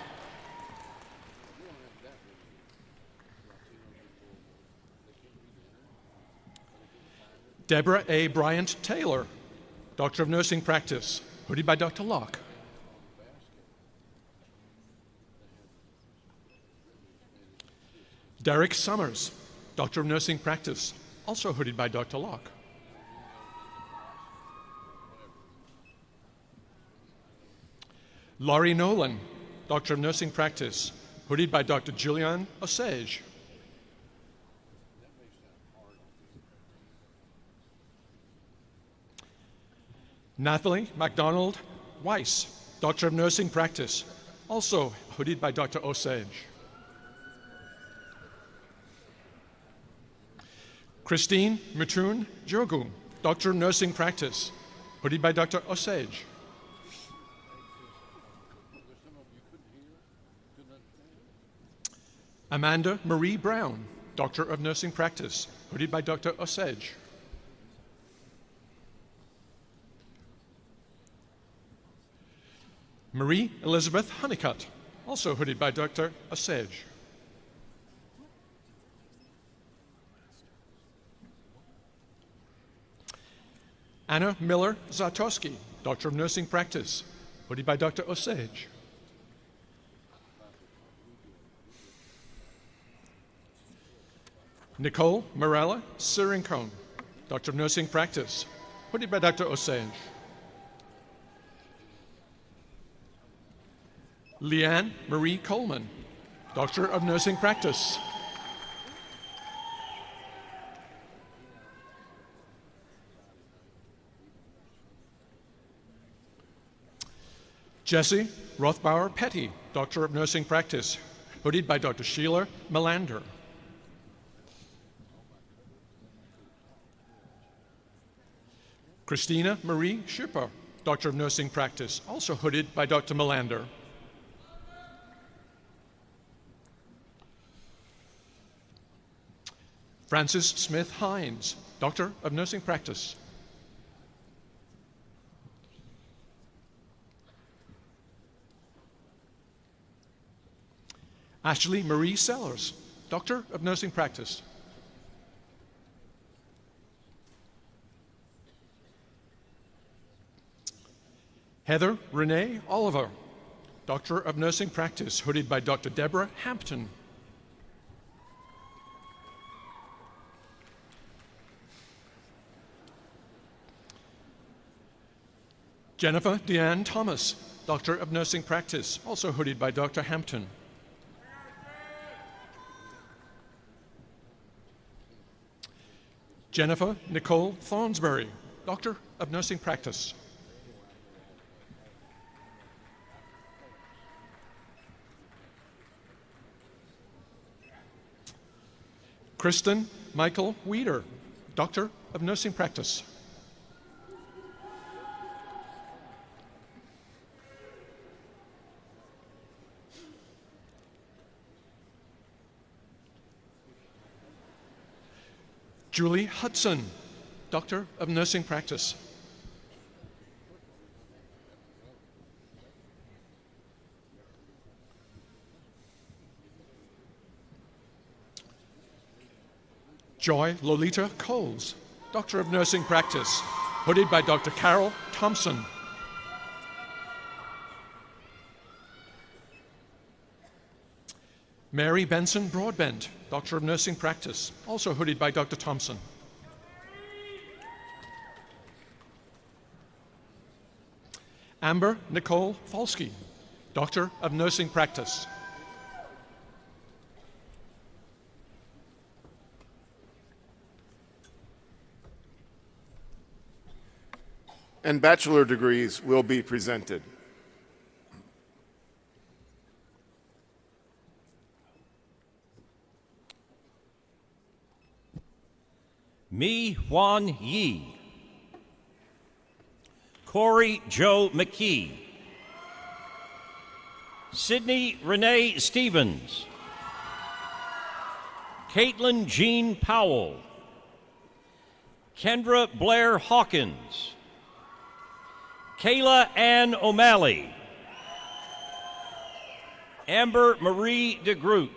Deborah A. Bryant Taylor, Doctor of Nursing Practice, hooded by Dr. Locke. Derek Summers, Doctor of Nursing Practice, also hooded by Dr. Locke. Laurie Nolan, Doctor of Nursing Practice, hooded by Dr. Julian Osage. Nathalie MacDonald Weiss, Doctor of Nursing Practice, also hooded by Dr. Osage. Christine Matun Jogu, Doctor of Nursing Practice, hooded by Dr. Osage. Amanda Marie Brown, Doctor of Nursing Practice, hooded by Dr. Osage. Marie Elizabeth Honeycutt, also hooded by Dr. Osage. Anna Miller Zatowski, Doctor of Nursing Practice, hooded by Dr. Osage. Nicole Morella Sirincone, Doctor of Nursing Practice, hooded by Dr. Osage. Leanne Marie Coleman, Doctor of Nursing Practice. Jesse Rothbauer Petty, Doctor of Nursing Practice, hooded by Dr. Sheila Melander. Christina Marie Schipper, Doctor of Nursing Practice, also hooded by Dr. Melander. Frances Smith Hines, Doctor of Nursing Practice. Ashley Marie Sellers, Doctor of Nursing Practice. Heather Renee Oliver, Doctor of Nursing Practice, hooded by Dr. Deborah Hampton. Jennifer Deanne Thomas, Doctor of Nursing Practice, also hooded by Dr. Hampton. Jennifer Nicole Thornsberry, Doctor of Nursing Practice. Kristen Michael Weeder, Doctor of Nursing Practice. Julie Hudson, Doctor of Nursing Practice. Joy Lolita Coles, Doctor of Nursing Practice, hooded by Dr. Carol Thompson. Mary Benson Broadbent, Doctor of Nursing Practice, also hooded by Dr. Thompson. Amber Nicole Falsky, Doctor of Nursing Practice. And bachelor degrees will be presented. Mi Hwan Yi, Corey Joe McKee, Sydney Renee Stevens, Caitlin Jean Powell, Kendra Blair Hawkins, Kayla Ann O'Malley, Amber Marie DeGroot,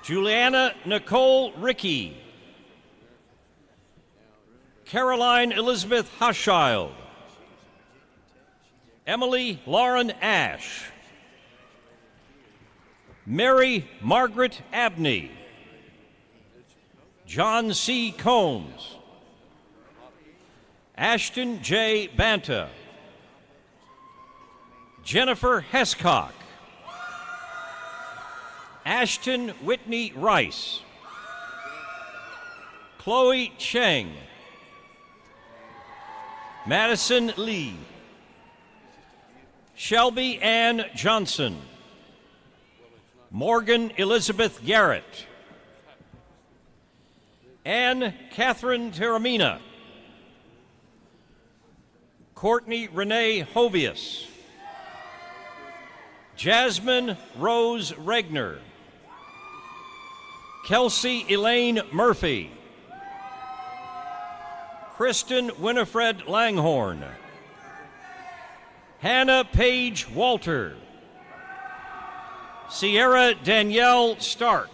Juliana Nicole Rickey, Caroline Elizabeth Huschild, Emily Lauren Ash, Mary Margaret Abney, John C. Combs, Ashton J. Banta, Jennifer Hescock, Ashton Whitney Rice, Chloe Cheng, Madison Lee, Shelby Ann Johnson, Morgan Elizabeth Garrett, Ann Catherine Taramina, Courtney Renee Hovius, Jasmine Rose Regner, Kelsey Elaine Murphy, Kristen Winifred Langhorn, Hannah Paige Walter, Sierra Danielle Stark,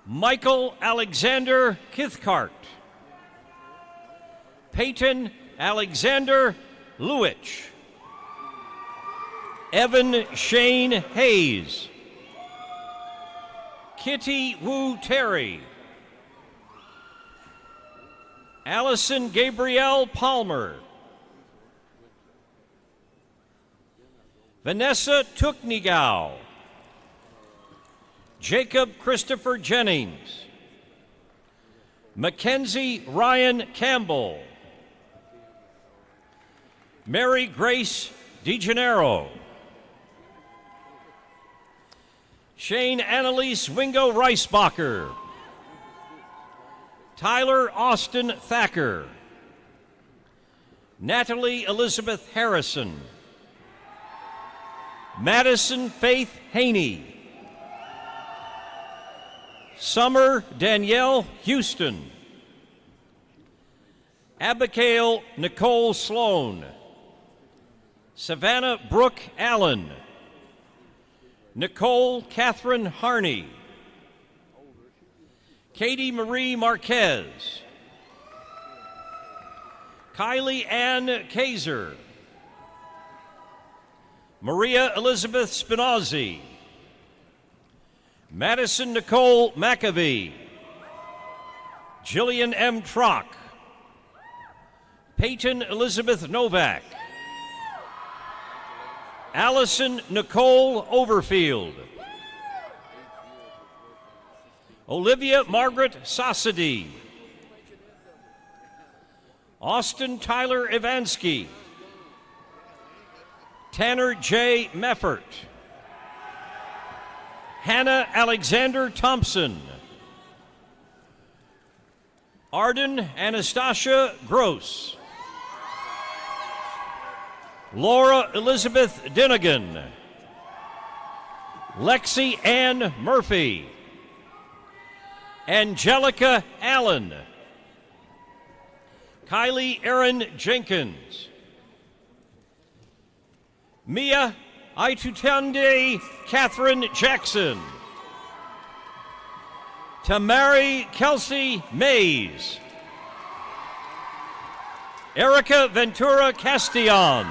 Michael Alexander Kithcart, Peyton Alexander Lewich, Evan Shane Hayes, Kitty Wu Terry. Allison Gabrielle Palmer. Vanessa Tuknigau. Jacob Christopher Jennings. Mackenzie Ryan Campbell. Mary Grace DeGennaro. Shane Annalise Wingo Reisbacher. Tyler Austin Thacker. Natalie Elizabeth Harrison. Madison Faith Haney. Summer Danielle Houston. Abigail Nicole Sloan. Savannah Brooke Allen. Nicole Catherine Harney. Katie Marie Marquez. Kylie Ann Kaiser. Maria Elizabeth Spinazzi. Madison Nicole McAvee. Jillian M. Trock. Peyton Elizabeth Novak. Allison Nicole Overfield. Olivia Margaret Sassady. Austin Tyler Ivansky. Tanner J. Meffert. Hannah Alexander Thompson. Arden Anastasia Gross. Laura Elizabeth Dinnigan. Lexi Ann Murphy. Angelica Allen. Kylie Erin Jenkins. Mia Aitutunde Catherine Jackson. Tamari Kelsey Mays. Erica Ventura Castillon.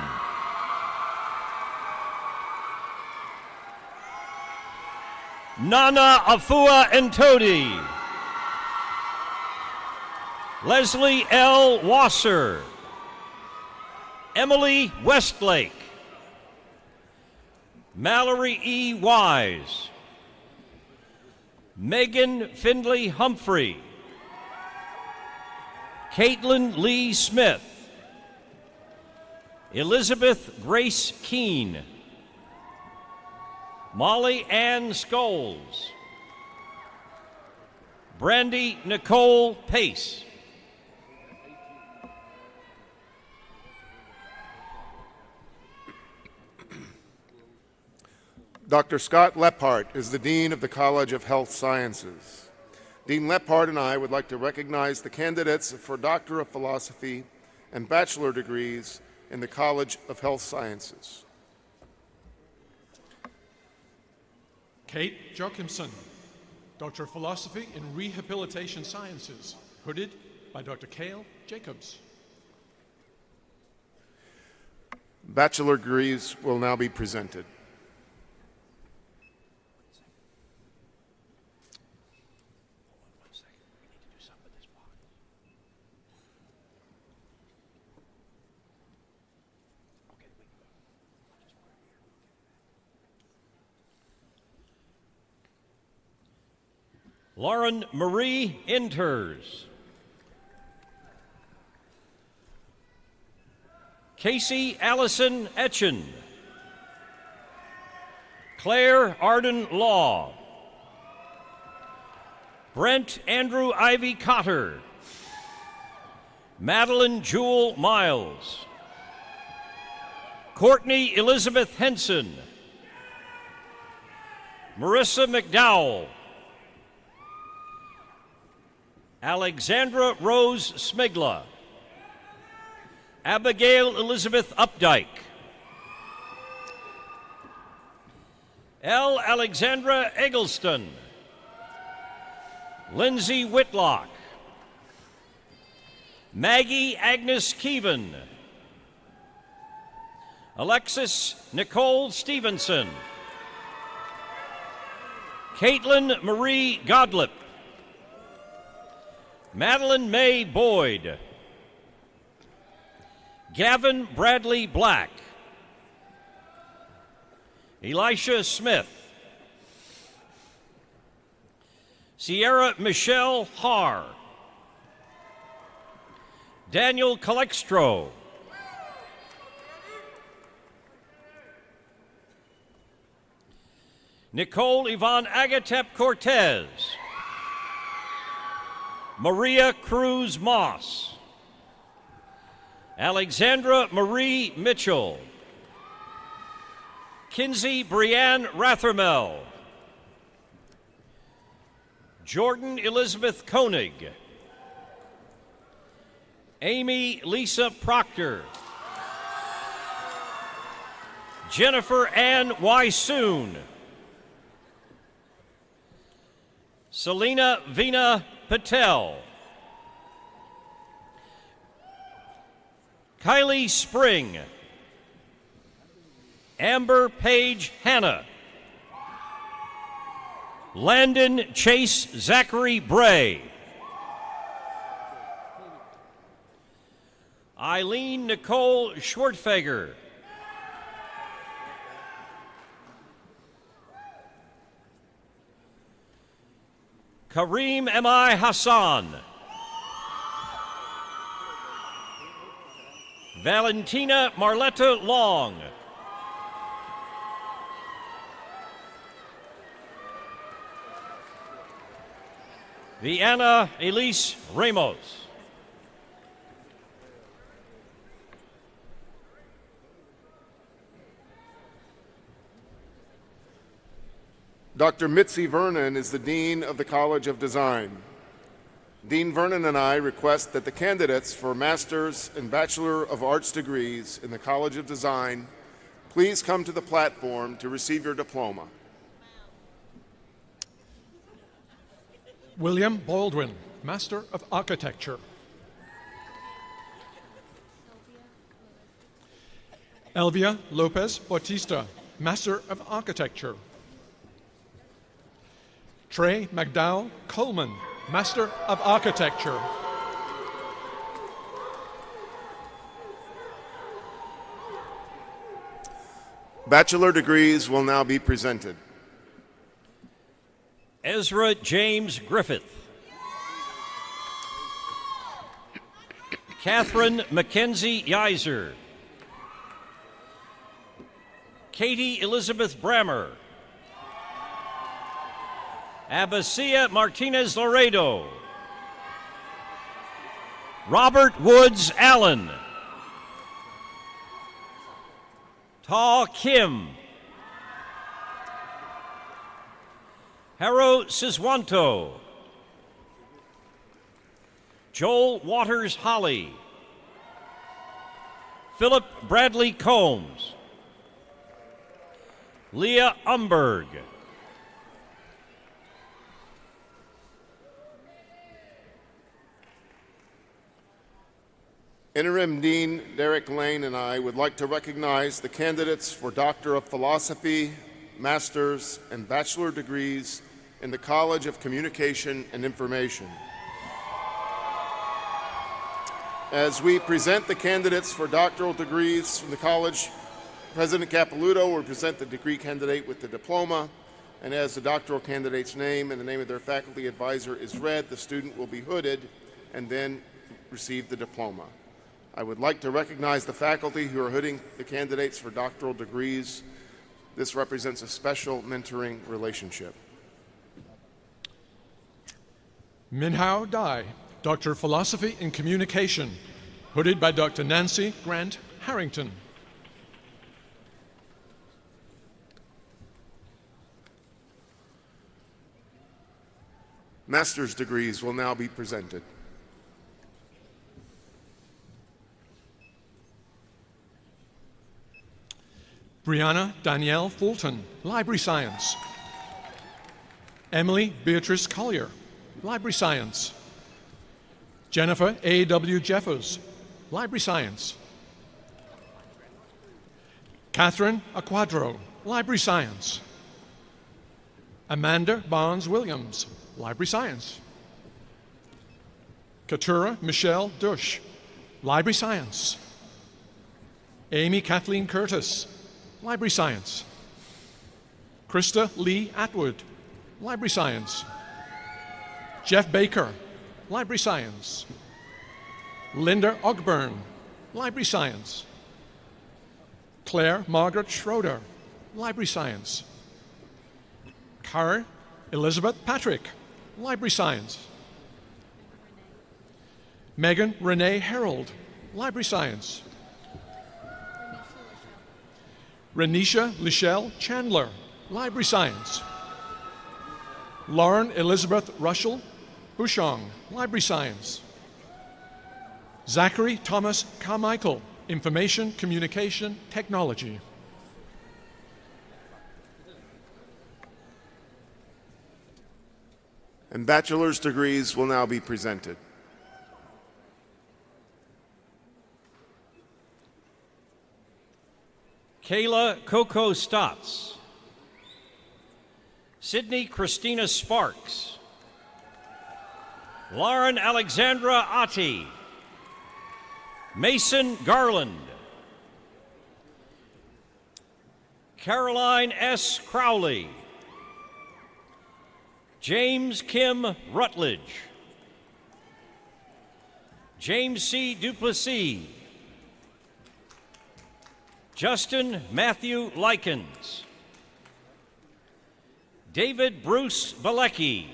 Nana Afua Ntodi. Leslie L. Wasser. Emily Westlake. Mallory E. Wise. Megan Findley Humphrey. Caitlin Lee Smith. Elizabeth Grace Keene. Molly Ann Scholes. Brandy Nicole Pace. Dr. Scott Lephart is the Dean of the College of Health Sciences. Dean Lephart and I would like to recognize the candidates for Doctor of Philosophy and Bachelor degrees in the College of Health Sciences. Kate Joachimson, Doctor of Philosophy in Rehabilitation Sciences, hooded by Dr. Cale Jacobs. Bachelor degrees will now be presented. Lauren Marie Inters. Casey Allison Etchen. Claire Arden Law. Brent Andrew Ivy Cotter. Madeline Jewel Miles. Courtney Elizabeth Henson. Marissa McDowell. Alexandra Rose Smigla. Abigail Elizabeth Updike. L. Alexandra Eggleston. Lindsay Whitlock. Maggie Agnes Keevan. Alexis Nicole Stevenson. Caitlin Marie Godlip. Madeline May Boyd. Gavin Bradley Black. Elisha Smith. Sierra Michelle Haar. Daniel Calextro. Nicole Yvonne Agatep Cortez. Maria Cruz Moss. Alexandra Marie Mitchell. Kinsey Brianne Rathermel. Jordan Elizabeth Koenig. Amy Lisa Proctor. Jennifer Ann Wysoon. Selena Vina Patel. Kylie Spring. Amber Page Hanna. Landon Chase Zachary Bray. Eileen Nicole Schwartfeger. Kareem M.I. Hassan. Valentina Marletta Long. Vianna Elise Ramos. Dr. Mitzi Vernon is the Dean of the College of Design. Dean Vernon and I request that the candidates for Master's and Bachelor of Arts degrees in the College of Design please come to the platform to receive your diploma. William Baldwin, Master of Architecture. Elvia Lopez Bautista, Master of Architecture. Trey McDowell Coleman, Master of Architecture. Bachelor degrees will now be presented. Ezra James Griffith. Catherine Mackenzie Yiser. Katie Elizabeth Brammer. Abasia Martinez Laredo. Robert Woods Allen. Ta Kim. Haro Siswanto. Joel Waters Holly. Philip Bradley Combs. Leah Umberg. Interim Dean Derek Lane and I would like to recognize the candidates for Doctor of Philosophy, Master's, and Bachelor degrees in the College of Communication and Information. As we present the candidates for doctoral degrees from the college, President Capilouto will present the degree candidate with the diploma, and as the doctoral candidate's name and the name of their faculty advisor is read, the student will be hooded and then receive the diploma. I would like to recognize the faculty who are hooding the candidates for doctoral degrees. This represents a special mentoring relationship. Minhao Dai, Doctor of Philosophy in Communication, hooded by Dr. Nancy Grant Harrington. Master's degrees will now be presented. Brianna Danielle Fulton, Library Science. Emily Beatrice Collier, Library Science. Jennifer A.W. Jeffers, Library Science. Catherine Aquadro, Library Science. Amanda Barnes Williams, Library Science. Katura Michelle Dush, Library Science. Amy Kathleen Curtis, Library Science. Krista Lee Atwood, Library Science. Jeff Baker, Library Science. Linda Ogburn, Library Science. Claire Margaret Schroeder, Library Science. Cara Elizabeth Patrick, Library Science. Megan Renee Harold, Library Science. Renisha Lichelle Chandler, Library Science. Lauren Elizabeth Russell Bouchong, Library Science. Zachary Thomas Carmichael, Information Communication Technology. And bachelor's degrees will now be presented. Kayla Coco Stotts. Sydney Christina Sparks. Lauren Alexandra Ati. Mason Garland. Caroline S. Crowley. James Kim Rutledge. James C. Duplessis. Justin Matthew Likens. David Bruce Balecki.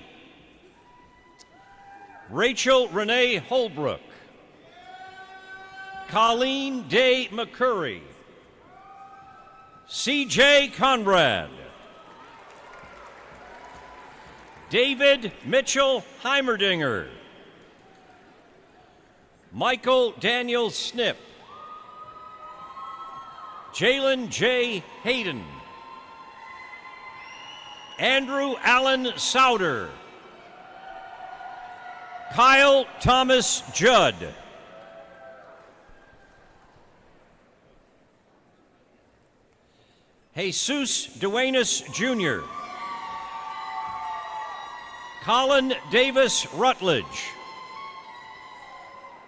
Rachel Renee Holbrook. Colleen Day McCurry. C.J. Conrad. David Mitchell Heimerdinger. Michael Daniel Snip. Jalen J. Hayden. Andrew Allen Souder. Kyle Thomas Judd. Jesus Duenas Jr. Colin Davis Rutledge.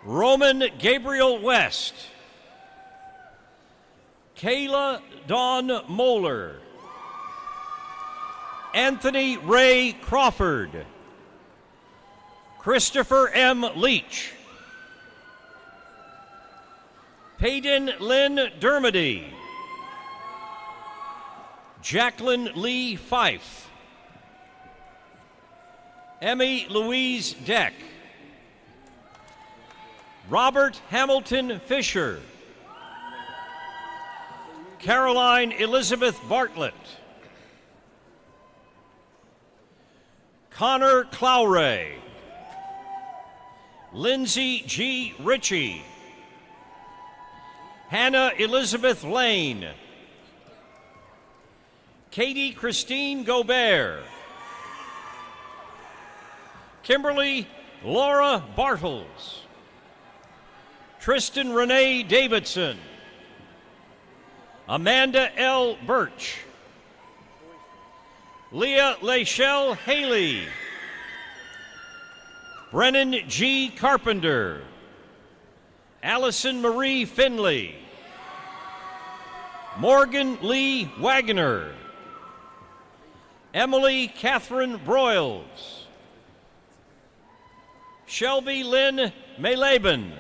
Roman Gabriel West. Kayla Dawn Moeller. Anthony Ray Crawford. Christopher M. Leach. Peyton Lynn Dermody. Jacqueline Lee Fife. Emmy Louise Deck. Robert Hamilton Fisher. Caroline Elizabeth Bartlett. Connor Clowray. Lindsay G. Ritchie. Hannah Elizabeth Lane. Katie Christine Gobert. Kimberly Laura Bartles. Tristan Renee Davidson. Amanda L. Birch. Leah Lachelle Haley. Brennan G. Carpenter. Allison Marie Finley. Morgan Lee Wagner. Emily Catherine Broyles. Shelby Lynn Maleben.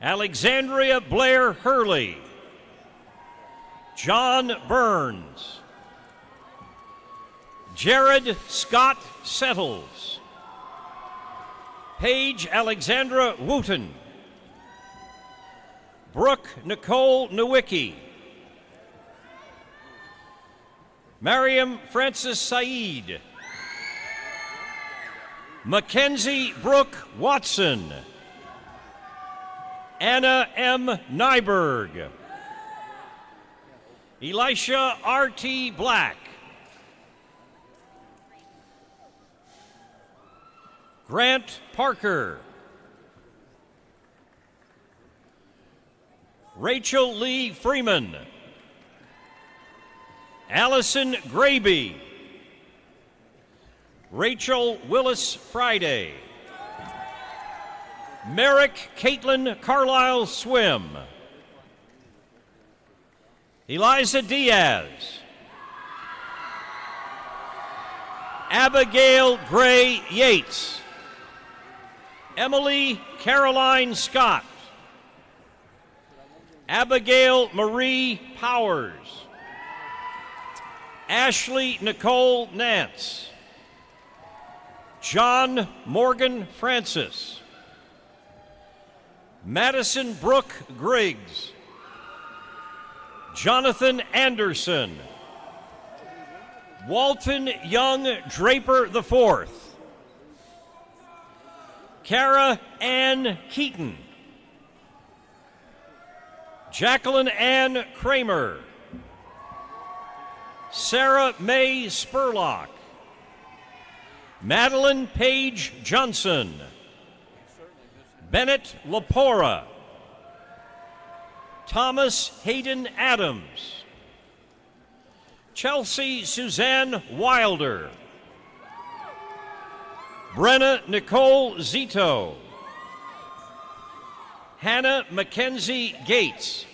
Alexandria Blair Hurley. John Burns. Jared Scott Settles. Paige Alexandra Wooten. Brooke Nicole Nowicki. Mariam Francis Said. Mackenzie Brooke Watson. Anna M. Nyberg. Elisha R.T. Black. Grant Parker. Rachel Lee Freeman. Allison Graby. Rachel Willis Friday. Merrick Caitlin Carlisle Swim. Eliza Diaz. Abigail Gray Yates. Emily Caroline Scott. Abigail Marie Powers. Ashley Nicole Nance. John Morgan Francis. Madison Brooke Griggs. Jonathan Anderson. Walton Young Draper IV. Kara Ann Keaton. Jacqueline Ann Kramer. Sarah Mae Spurlock. Madeline Page Johnson. Bennett Lapora. Thomas Hayden Adams. Chelsea Suzanne Wilder. Brenna Nicole Zito. Hannah Mackenzie Gates.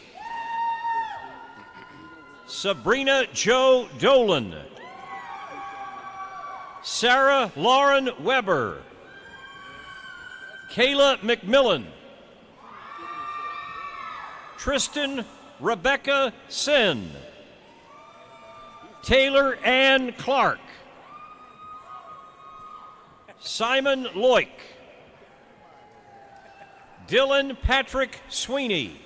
Sabrina Jo Dolan. Sarah Lauren Weber. Kayla McMillan. Tristan Rebecca Sin. Taylor Ann Clark. Simon Loic. Dylan Patrick Sweeney.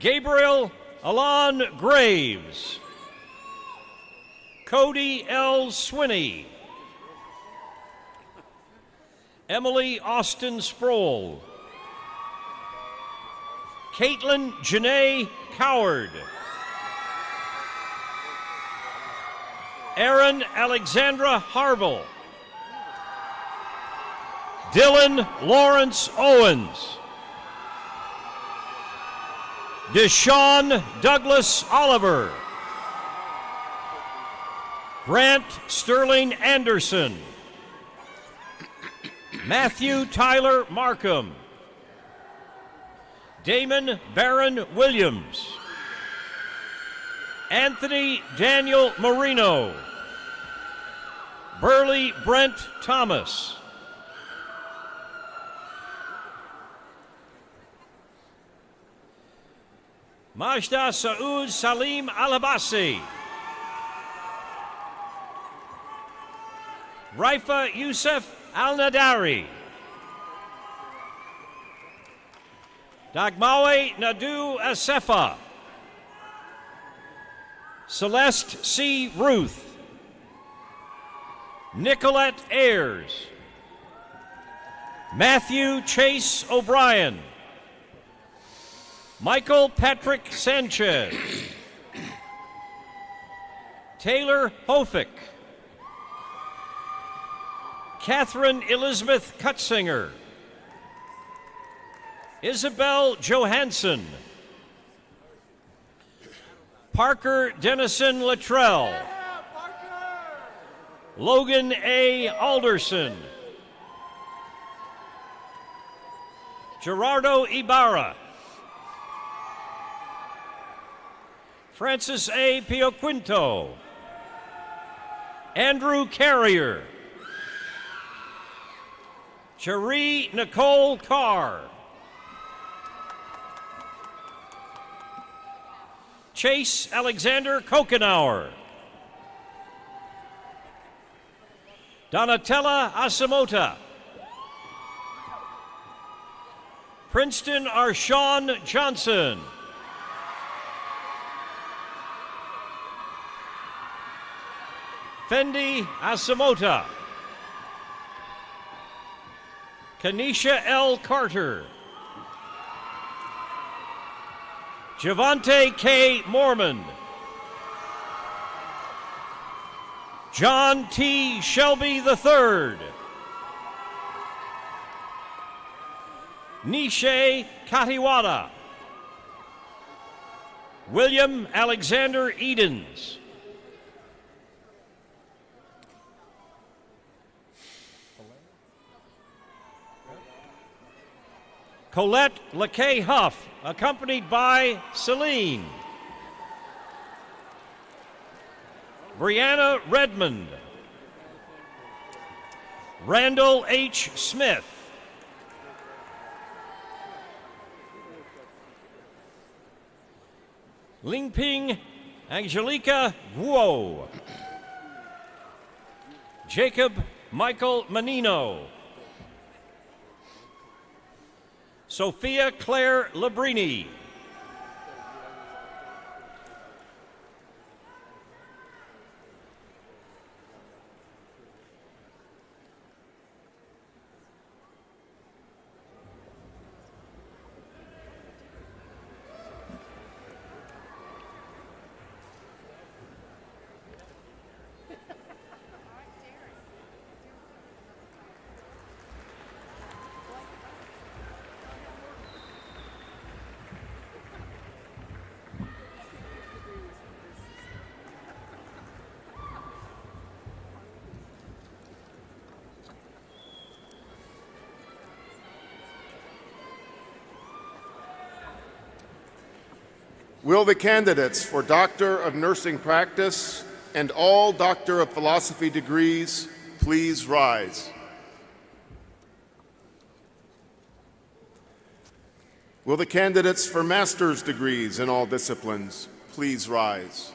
Gabriel Alon Graves. Cody L. Swinney. Emily Austin Sproul. Caitlin Janae Coward. Erin Alexandra Harville. Dylan Lawrence Owens. Deshaun Douglas Oliver. Grant Sterling Anderson. Matthew Tyler Markham. Damon Barron Williams. Anthony Daniel Marino. Burley Brent Thomas. Majda Saud Salim Alabasi. Raifa Youssef Al-Nadari. Dagmawe Nadu Asefa. Celeste C. Ruth. Nicolette Ayers. Matthew Chase O'Brien. Michael Patrick Sanchez. Taylor Hofick. Catherine Elizabeth Cutsinger. Isabel Johansson. Parker Dennison Luttrell. Logan A. Alderson. Gerardo Ibarra. Francis A. Pioquinto. Andrew Carrier. Cherie Nicole Carr. Chase Alexander Kokenauer. Donatella Asamota. Princeton Arshawn Johnson. Fendi Asamota. Kanisha L. Carter. Javante K. Mormon. John T. Shelby III. Nishe Katiwada. William Alexander Edens. Colette LeKay Huff, accompanied by Celine. Brianna Redmond. Randall H. Smith. Lingping Angelica Guo. Jacob Michael Menino. Sophia Claire Labrini. Will the candidates for Doctor of Nursing Practice and all Doctor of Philosophy degrees please rise? Will the candidates for master's degrees in all disciplines please rise?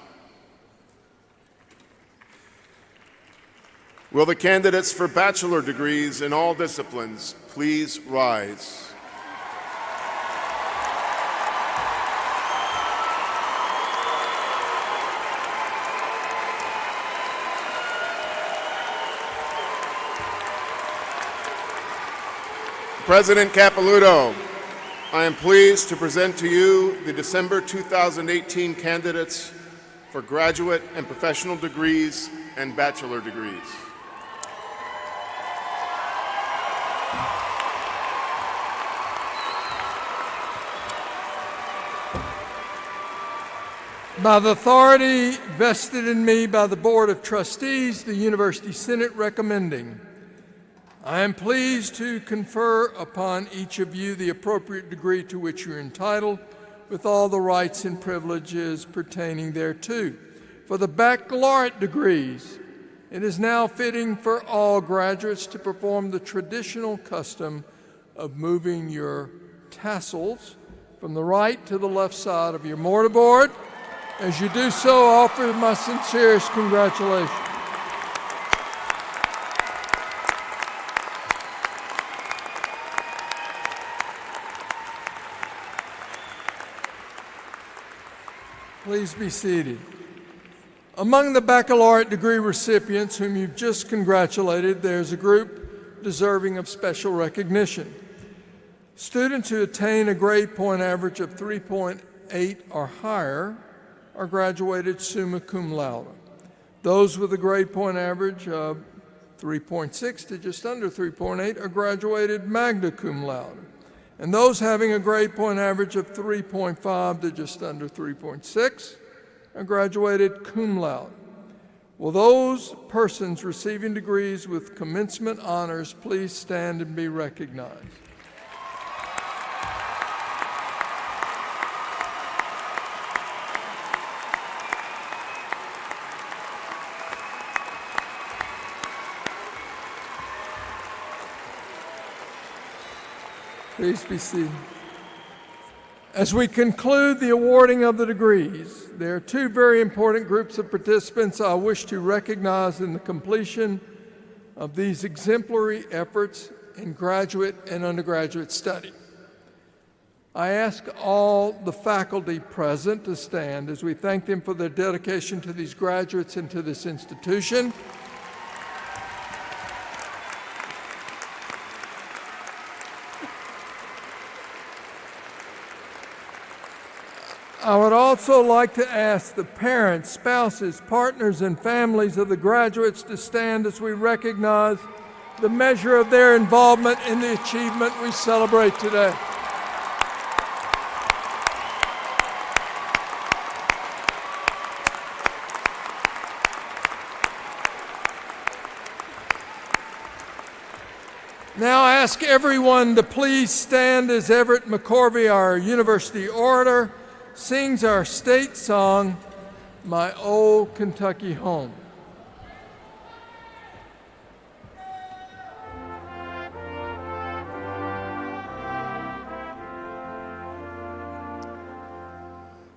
Will the candidates for bachelor degrees in all disciplines please rise? President Capilouto, I am pleased to present to you the December 2018 candidates for graduate and professional degrees and bachelor degrees. By the authority vested in me by the Board of Trustees, the University Senate recommending, I am pleased to confer upon each of you the appropriate degree to which you're entitled, with all the rights and privileges pertaining thereto. For the baccalaureate degrees, it is now fitting for all graduates to perform the traditional custom of moving your tassels from the right to the left side of your mortarboard. As you do so, I offer my sincerest congratulations. Please be seated. Among the baccalaureate degree recipients whom you've just congratulated, there's a group deserving of special recognition. Students who attain a grade point average of 3.8 or higher are graduated summa cum laude. Those with a grade point average of 3.6 to just under 3.8 are graduated magna cum laude. And those having a grade point average of 3.5 to just under 3.6 are graduated cum laude. Will those persons receiving degrees with commencement honors please stand and be recognized? Please be seated. As we conclude the awarding of the degrees, there are two very important groups of participants I wish to recognize in the completion of these exemplary efforts in graduate and undergraduate study. I ask all the faculty present to stand as we thank them for their dedication to these graduates and to this institution. I would also like to ask the parents, spouses, partners, and families of the graduates to stand as we recognize the measure of their involvement in the achievement we celebrate today. Now I ask everyone to please stand as Everett McCorvey, our university orator, sings our state song, My Old Kentucky Home.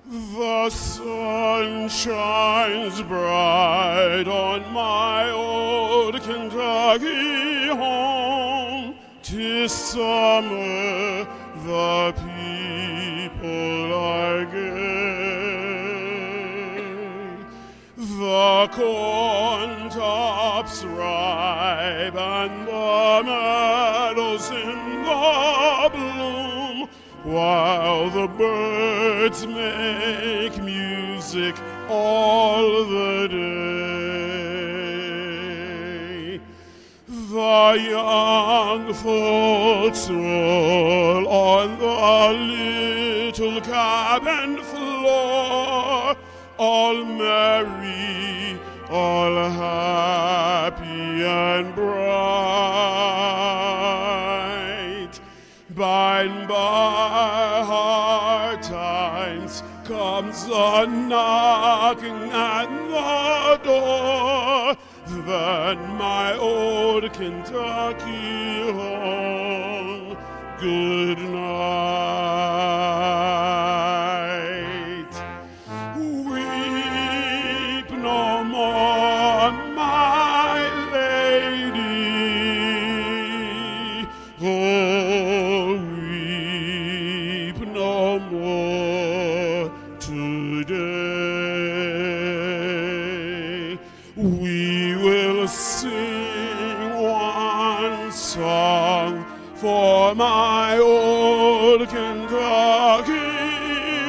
The sun shines bright on my old Kentucky home. 'Tis summer, the people are gay. The corn tops ripe and the meadows in the bloom, while the birds make music all the day. The young folks roll on the little cabin floor, all merry, all happy and bright. By and by, hard times comes a knocking at the door. Then my old Kentucky home, good night. Weep no more, my lady. Oh, weep no more today. We will sing one song for my old Kentucky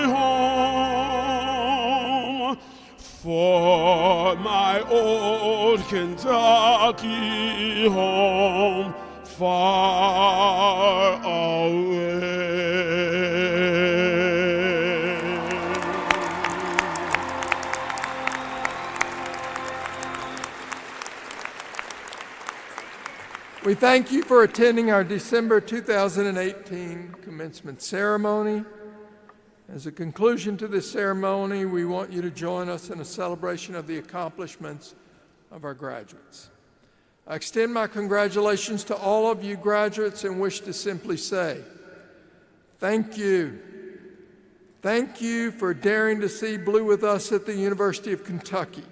home, for my old Kentucky home, far away. We thank you for attending our December 2018 commencement ceremony. As a conclusion to this ceremony, we want you to join us in a celebration of the accomplishments of our graduates. I extend my congratulations to all of you graduates and wish to simply say, thank you. Thank you for daring to see blue with us at the University of Kentucky.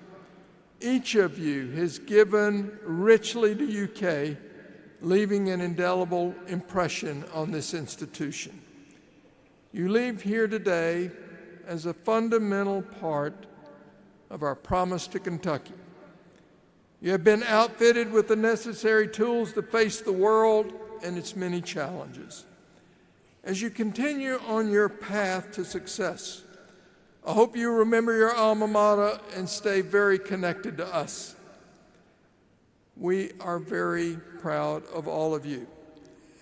Each of you has given richly to UK, leaving an indelible impression on this institution. You leave here today as a fundamental part of our promise to Kentucky. You have been outfitted with the necessary tools to face the world and its many challenges. As you continue on your path to success, I hope you remember your alma mater and stay very connected to us. We are very proud of all of you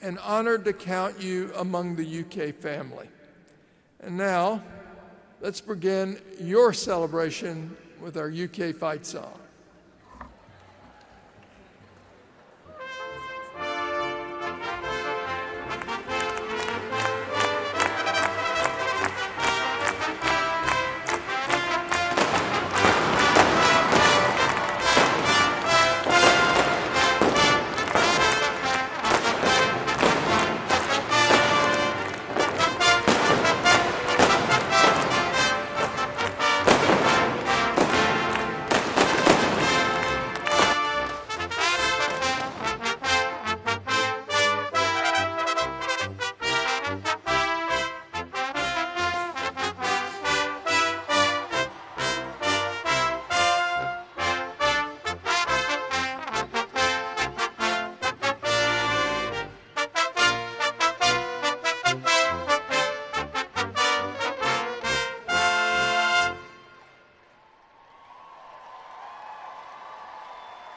and honored to count you among the UK family. And now, let's begin your celebration with our UK fight song.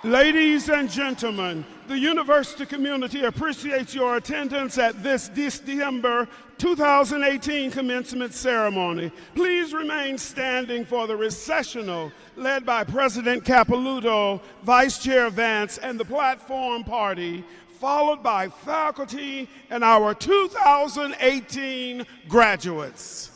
Ladies and gentlemen, the university community appreciates your attendance at this December 2018 commencement ceremony. Please remain standing for the recessional led by President Capilouto, Vice Chair Vance, and the platform party followed by faculty and our 2018 graduates.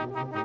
you.